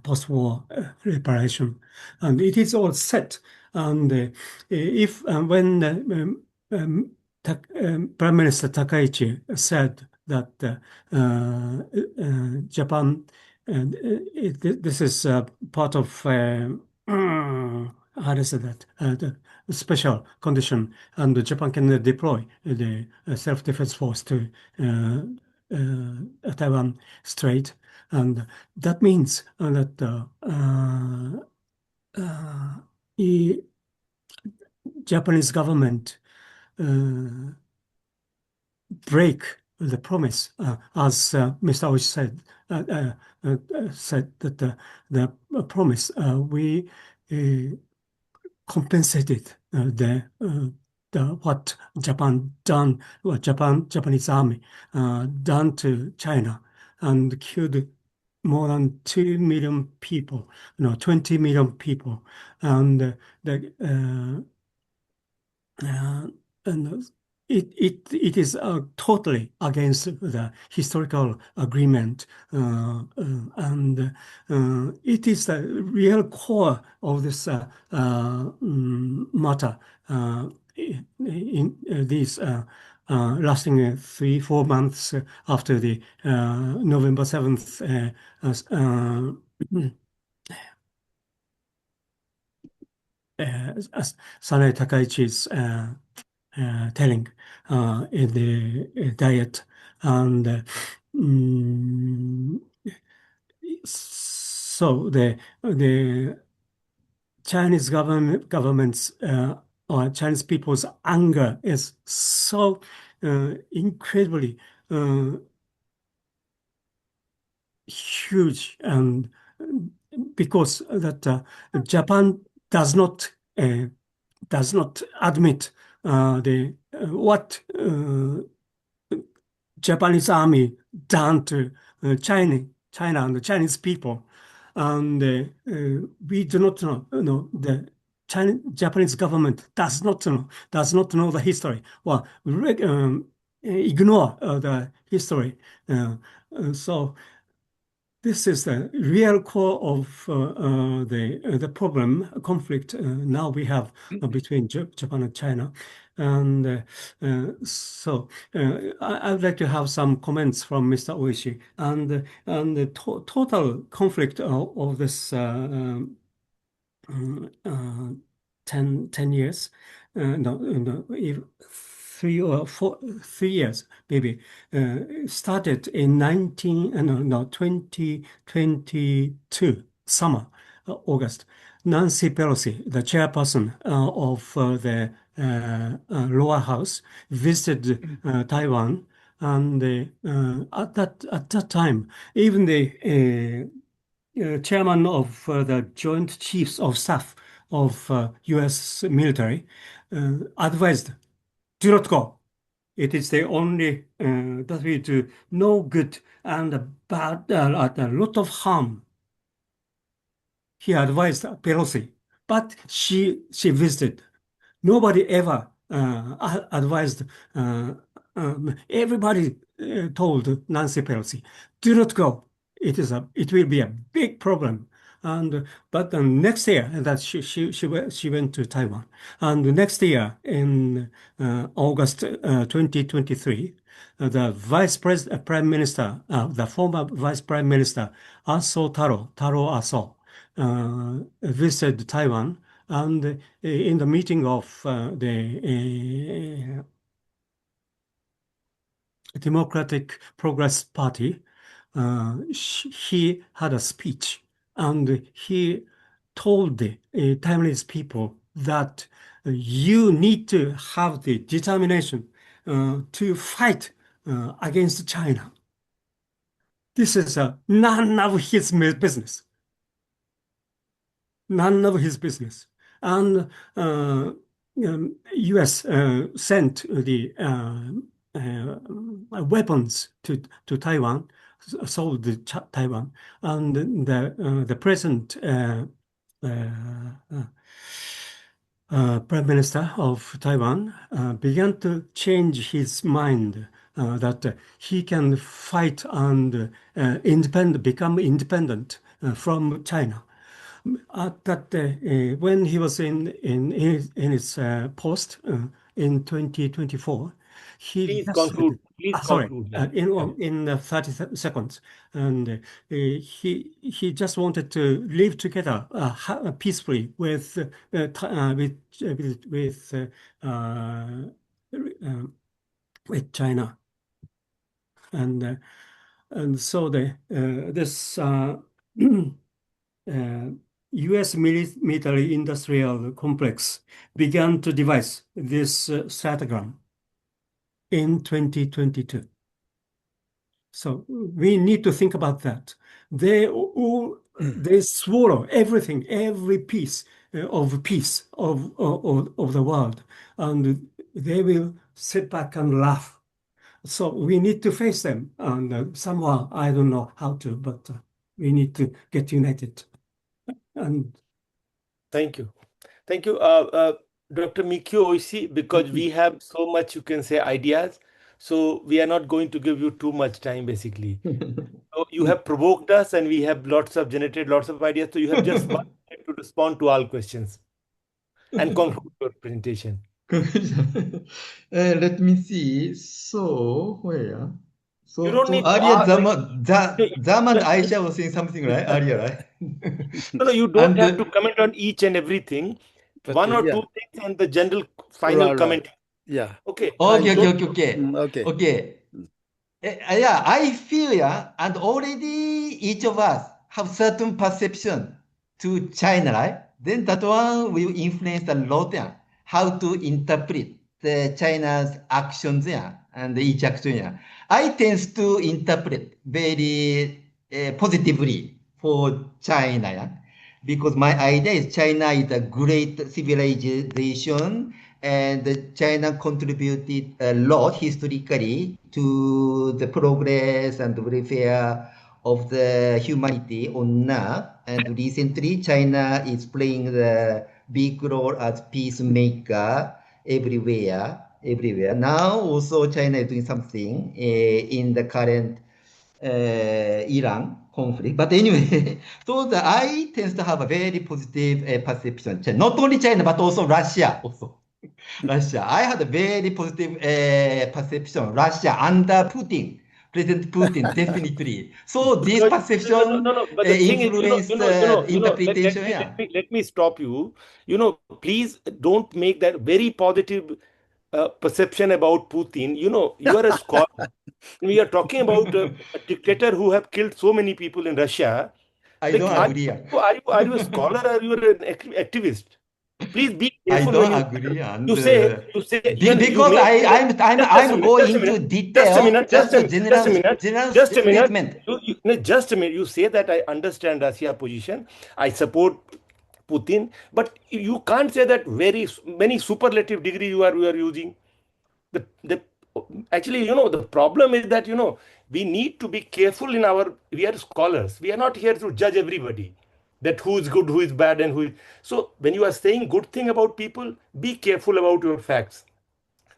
post-war reparation, and it is all set. And if when Prime Minister Takaichi said that Japan, this is part of how to say that the special condition, and Japan can deploy the self-defense force to Taiwan Strait, and that means that Japanese government break the promise, as Mr. Oishi said that the promise we compensated what Japanese army done to China and killed more than 2 million people, 20 million people, and it is totally against the historical agreement, and it is the real core of this matter in these lasting 3-4 months after the November 7th Sanae Takaichi's telling in the diet, and so the Chinese government's or Chinese people's anger is so incredibly huge, and because that Japan does not admit what Japanese army done to China and the Chinese people, and we do not know the Japanese government does not know the history, or ignore the history. So this is the real core of the problem, conflict now we have between Japan and China. And so I would like to have some comments from Mr. Oishi, and the total conflict of this 10 years, no, 3 years maybe, started in 2022 summer, August. Nancy Pelosi, the chairperson of the lower house, visited Taiwan, and at that time, even the chairman of the Joint Chiefs of Staff of U.S. military advised, do not go. It is the only that will do no good and bad, a lot of harm. He advised Pelosi, but she visited. Nobody ever advised, everybody told Nancy Pelosi, do not go. It will be a big problem. But next year, that she went to Taiwan, and the next year in August 2023, the Prime Minister, the former Vice Prime Minister Taro Aso, visited Taiwan, and in the meeting of the Democratic Progress Party, he had a speech, and he told the Taiwanese people that you need to have the determination to fight against China. This is none of his business. None of his business. And U.S. sent the weapons to Taiwan, sold to Taiwan, and the present Prime Minister of Taiwan began to change his mind that he can fight and become independent from China. When he was in his post in 2024, he Please just conclude. Please sorry, conclude. in 30 seconds, and he just wanted to live together peacefully with China, and so this U.S. military industrial complex began to devise this stratagram in 2022. So we need to think about that. They swallow everything, every piece of peace of the world, and they will sit back and laugh. So we need to face them, and somehow I don't know how to, but we need to get united. And Thank you. Thank you, Dr. Mikio Oishi, because we have so much, you can say, ideas. So we are not going to give you too much time, basically. So you have provoked us, and we have generated lots of ideas. So you have just 1 minute to respond to all questions and conclude your presentation. Let me see. So, where? You don't need to earlier, ask. Zam and Aisha was saying something, right? Earlier, right? No, you don't And have to comment on each and everything. But, One or yeah. two things and the general final Right. comment. Yeah. Okay. Okay. Yeah, I feel, and already each of us have certain perception to China, right? Then that one will influence a lot, how to interpret the China's actions, and each action. I tend to interpret very positively for China, because my idea is China is a great civilization, and China contributed a lot historically to the progress and welfare of the humanity on Earth. And recently, China is playing the big role as peacemaker everywhere. Now, also China is doing something in the current Iran conflict. But anyway, so I tend to have a very positive perception. Not only China, but also Russia. Russia. I had a very positive perception. Russia under Putin. President Putin, definitely. So this perception No. But the thing is, influenced interpretation. let me stop you. Please don't make that very positive perception about Putin. You are a scholar. We are talking about a dictator who have killed so many people in Russia. I don't agree. Are you a scholar or you are an activist? Please be I careful don't when agree. you say Because I'm going into detail. Just a general statement. Just a minute. You say that I understand Russia position. I support Putin, but you can't say that very many superlative degree you are using. The actually, the problem is that we need to be careful we are scholars. We are not here to judge everybody, that who is good, who is bad, and who is. So when you are saying good thing about people, be careful about your facts.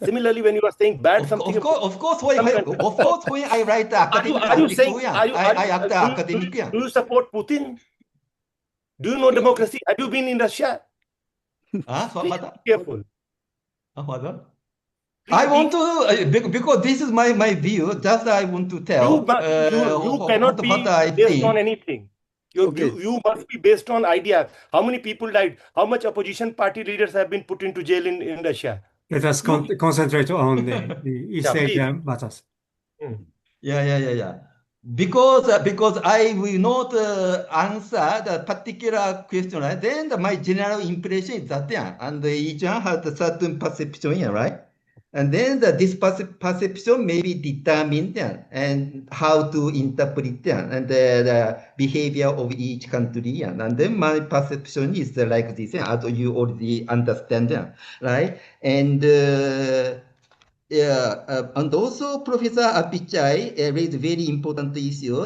Similarly, when you are saying bad something about of course, when, some when, country, of course, when I write the academic are you article, saying, yeah, are you, I act the academic, do yeah. you support Putin? Do you know democracy? Have you been in Russia? Please be careful. I want to, because this is my view, just I want to tell You cannot be what I based think. on anything. You must be based on ideas. How many people died? How much opposition party leaders have been put into jail in Russia? Let us concentrate on the East Asia matters. Yeah. Because I will not answer the particular question, right? Then my general impression is that, yeah, and each one has a certain perception, yeah, right? And then this perception may be determined, yeah, and how to interpret, yeah, and the behavior of each country, yeah. And then my perception is like this, yeah, as you already understand, yeah, right? And and also Professor Apichai raised a very important issue.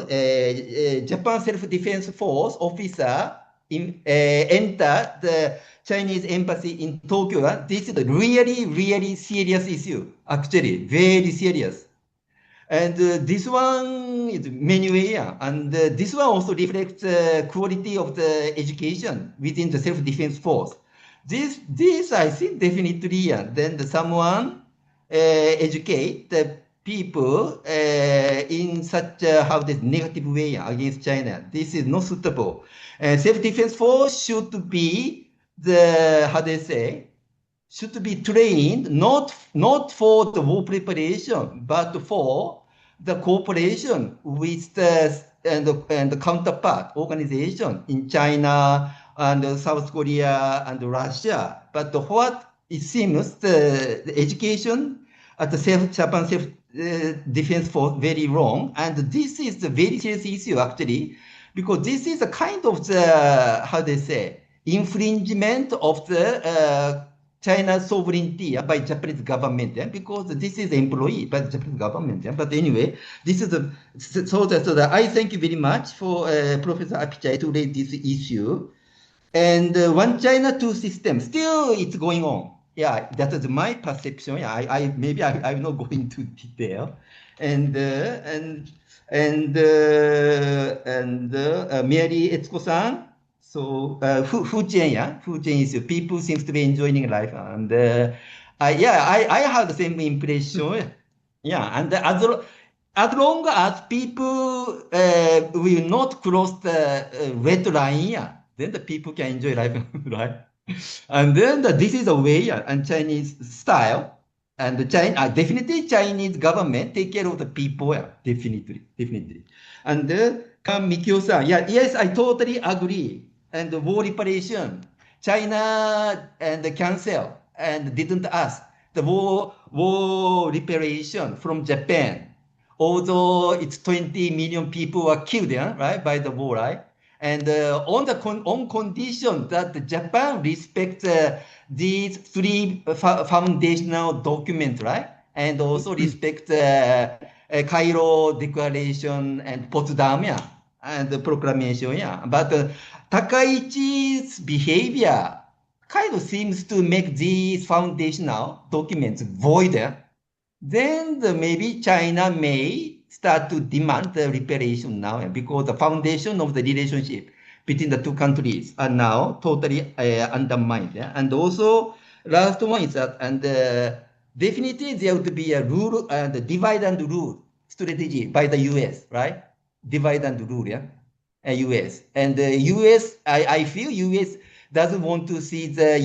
Japan Self-Defense Force officer entered the Chinese embassy in Tokyo. This is a really serious issue, actually, very serious. And this one is many way, yeah. And this one also reflects the quality of the education within the self-defense force. This I think definitely, yeah. Then someone educate the people in such a negative way against China. This is not suitable. Self-defense force should be should be trained not for the war preparation, but for the cooperation with the counterpart organization in China and South Korea and Russia. But what it seems the education at the Japan self-defense force very wrong, and this is a very serious issue actually, because this is a kind of the infringement of the China's sovereignty by Japanese government, because this is employee by the Japanese government. But anyway, this is so that I thank you very much for Professor Apichai to raise this issue. And one China, two systems, still it's going on. Yeah, that is my perception. Yeah, I maybe I will not go into detail. And Mary Etsuko-san. So Fujian, yeah, Fujian is people seems to be enjoying life, and I have the same impression. Yeah, and as long as people will not cross the red line, yeah, then the people can enjoy life, right? And then this is a way, and Chinese style, and definitely Chinese government take care of the people, yeah, definitely. And Mikio-san, yes, I totally agree. And the war reparation, China and cancel and didn't ask the war reparation from Japan. Although it's 20 million people were killed, right, by the war, right? And on condition that Japan respects these three foundational documents, right? And also respect Cairo Declaration and Potsdam, yeah, and the proclamation, yeah. But Takaichi's behavior kind of seems to make these foundational documents void. Then maybe China may start to demand the reparation now, because the foundation of the relationship between the two countries are now totally undermined. And also, last one is that, and definitely there would be a rule and divide and rule strategy by the US, right? Divide and rule, yeah. US. And the US, I feel US doesn't want to see the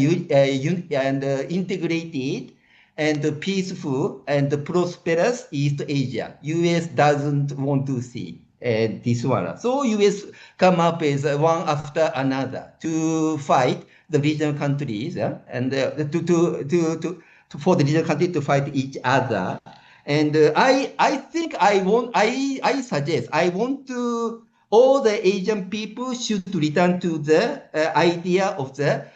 integrated and peaceful and prosperous East Asia. US doesn't want to see this one. So US come up as one after another to fight the regional countries, and for the regional countries to fight each other. And I think I suggest I want to all the Asian people should return to the idea of the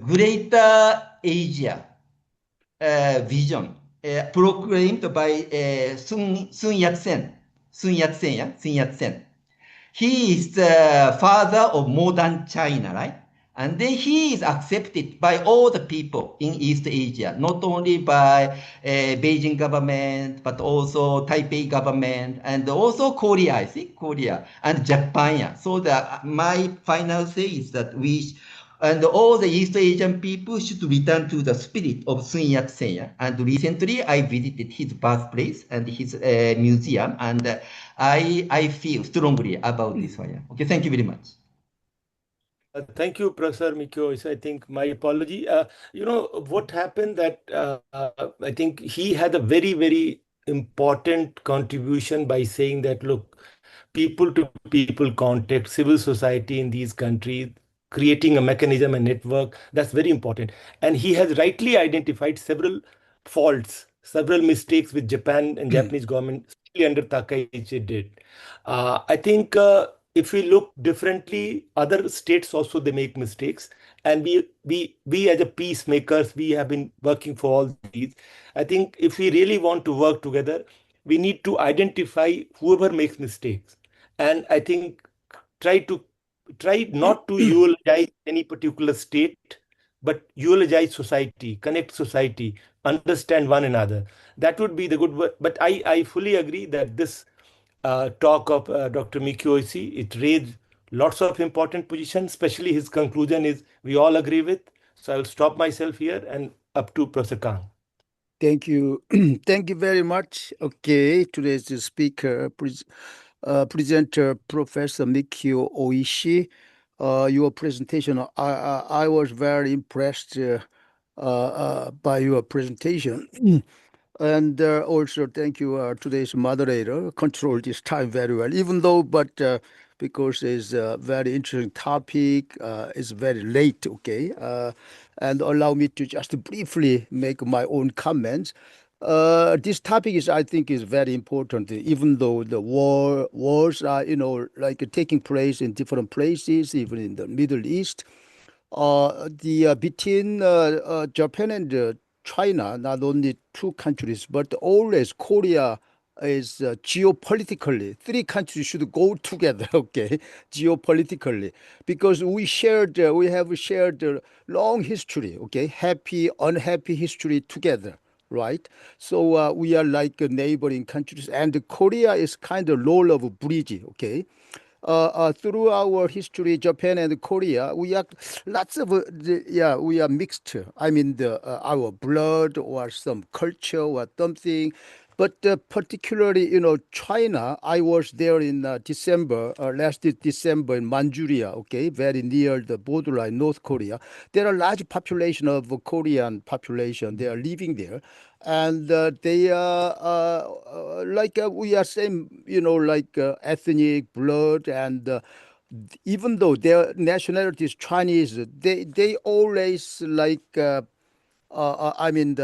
greater Asia vision proclaimed by Sun Yat-sen. Sun Yat-sen. He is the father of modern China, right? And then he is accepted by all the people in East Asia, not only by Beijing government, but also Taipei government, and also Korea, I think Korea, and Japan. Yeah. So my final say is that and all the East Asian people should return to the spirit of Sun Yat-sen. Yeah? And recently I visited his birthplace and his museum, and I feel strongly about this one. Yeah? Okay, thank you very much. Thank you, Professor Mikio. I think my apology. What happened that I think he had a very, very important contribution by saying that, look, people to people contact, civil society in these countries, creating a mechanism, a network, that's very important. And he has rightly identified several faults, several mistakes which Japan and Japanese government, especially under Takaichi, did. I think if we look differently, other states also they make mistakes, and we as a peacemakers, we have been working for all these. I think if we really want to work together, we need to identify whoever makes mistakes, and I think try not to eulogize any particular state, but eulogize society, connect society, understand one another. That would be the good word. But I fully agree that this talk of Dr. Mikio Oishi, it raised lots of important positions, especially his conclusion is we all agree with. So I'll stop myself here and up to Professor Kang. Thank you. Thank you very much. Okay, today's speaker, presenter, Professor Mikio Oishi. Your presentation, I was very impressed by your presentation. And also thank you, today's moderator, control this time very well, even though, but because it's a very interesting topic, it's very late, okay? And allow me to just briefly make my own comments. This topic is, I think, is very important, even though the wars are, like taking place in different places, even in the Middle East. Between Japan and China, not only two countries, but always Korea is geopolitically, three countries should go together, okay, geopolitically, because we have shared a long history, okay, happy, unhappy history together, right? So we are like neighboring countries, and Korea is kind of role of bridge, okay? Through our history, Japan and Korea, we are lots of we are mixed. I mean, our blood or some culture or something. But particularly, China. I was there in December, last December in Manchuria. Okay, very near the borderline, North Korea. There are large population of Korean population. They are living there, and they are like we are same, like ethnic blood, and even though their nationality is Chinese, they always like I mean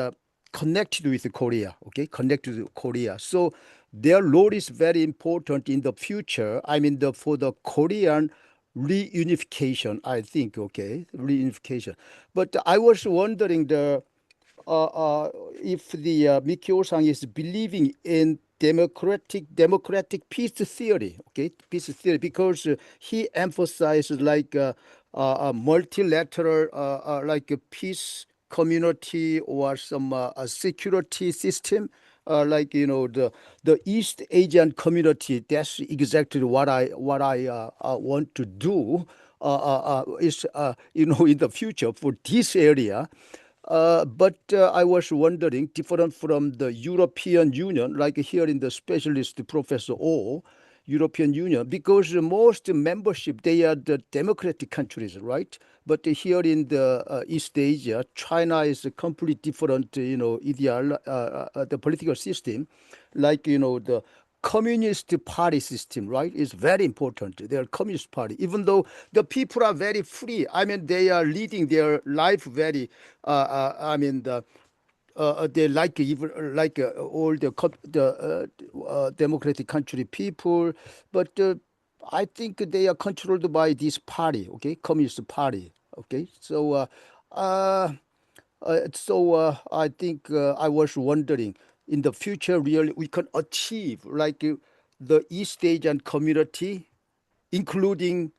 connected with Korea. Okay, connected with Korea. So their role is very important in the future. I mean for the Korean reunification, I think. Okay, reunification. But I was wondering if the Mikio-san is believing in democratic peace theory, okay, peace theory, because he emphasizes like a multilateral, like a peace community or some security system, like the East Asian community. That's exactly what I want to do. Is in the future for this area. But I was wondering, different from the European Union, like here in the specialist Professor O, European Union, because most membership, they are the democratic countries, right? But here in the East Asia, China is a completely different, the political system, like, the Communist Party system, right, is very important. They are Communist Party, even though the people are very free. I mean, they are leading their life very. I mean, they like even like all the democratic country people, but I think they are controlled by this party. Okay, Communist Party. Okay, so. I think I was wondering in the future, really, we can achieve like the East Asian community, including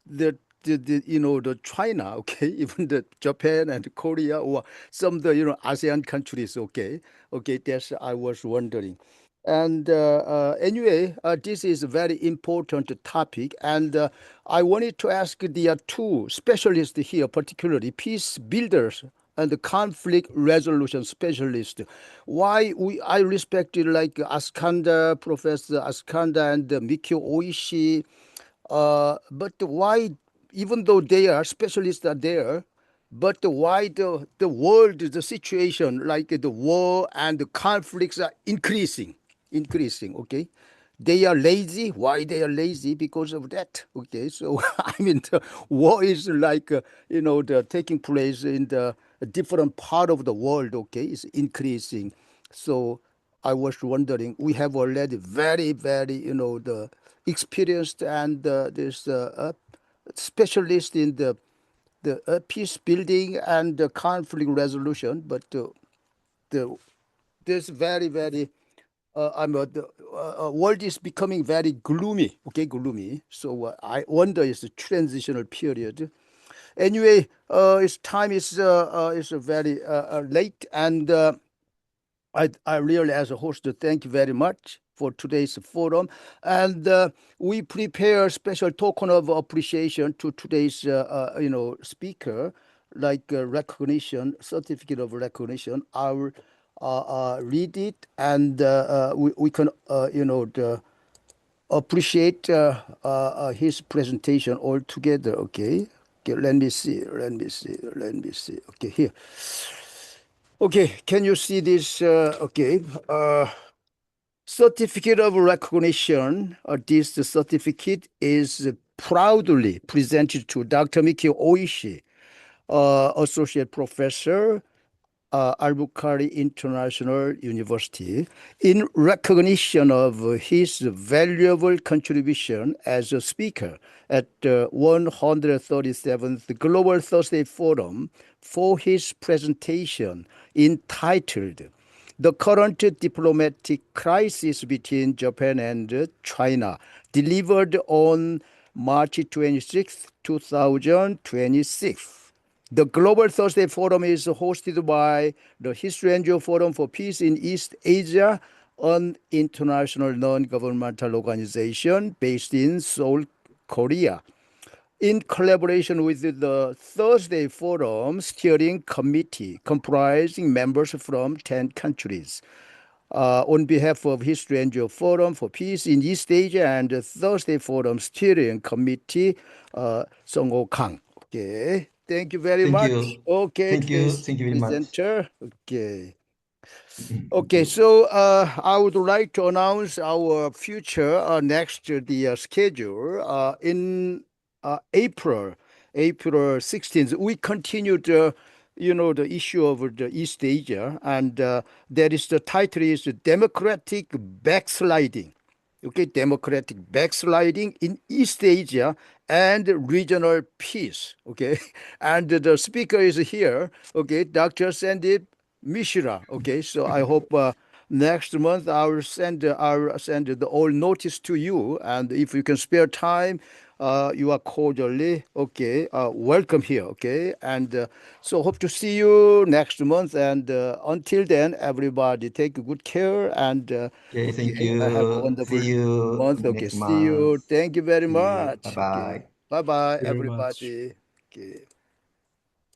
the the China, okay, even the Japan and Korea or some of the ASEAN countries, okay, that's I was wondering. And anyway, this is a very important topic, and I wanted to ask the two specialists here, particularly peace builders and the conflict resolution specialist. Why I respected like Askanda, Professor Askanda and Mikio Oishi, but why, even though they are specialists are there, but why the world, the situation like the war and the conflicts are increasing, okay? They are lazy. Why they are lazy? Because of that, okay? So, I mean, the war is like, the taking place in the different part of the world, okay? It's increasing. So I was wondering, we have already very, very, the experienced and this specialist in the peace building and the conflict resolution, but the this very, very the world is becoming very gloomy, okay, gloomy. So I wonder it's a transitional period. Anyway, its time is very late, and I really, as a host, thank you very much for today's forum. And we prepare a special token of appreciation to today's, speaker, like recognition, certificate of recognition. I will read it, and we can, appreciate his presentation altogether. Okay. Okay. Let me see. Okay, here. Okay, can you see this? Okay, certificate of recognition. This certificate is proudly presented to Dr. Mikio Oishi, Associate Professor, Albukhary International University, in recognition of his valuable contribution as a speaker at the 137th Global Thursday Forum for his presentation entitled "The Current Diplomatic Crisis Between Japan and China," delivered on March 26, 2026. The Global Thursday Forum is hosted by the History NGO Forum for Peace in East Asia, an international non-governmental organization based in Seoul, Korea, in collaboration with the Thursday Forum Steering Committee, comprising members from 10 countries. On behalf of History NGO Forum for Peace in East Asia and the Thursday Forum Steering Committee, Song Ho Kang. Okay, thank you very Thank much. you. Okay, Thank you. today's Thank you very much. presenter. Okay. Thank Okay, you. so I would like to announce our future next the schedule in April 16th. We continued, the issue of the East Asia, and that is the title is Democratic Backsliding. Okay, democratic backsliding in East Asia and regional peace. Okay, and the speaker is here. Okay, Dr. Sandeep Mishra. Okay, so I hope next month I'll send the all notice to you, and if you can spare time, you are cordially welcome here. Okay, and so hope to see you next month. And until then, everybody take good care and Okay, thank have a you. wonderful See you month. Okay, next see you. month. Thank you very See you. much. Okay, Bye-bye. bye bye, Very much. everybody. Okay.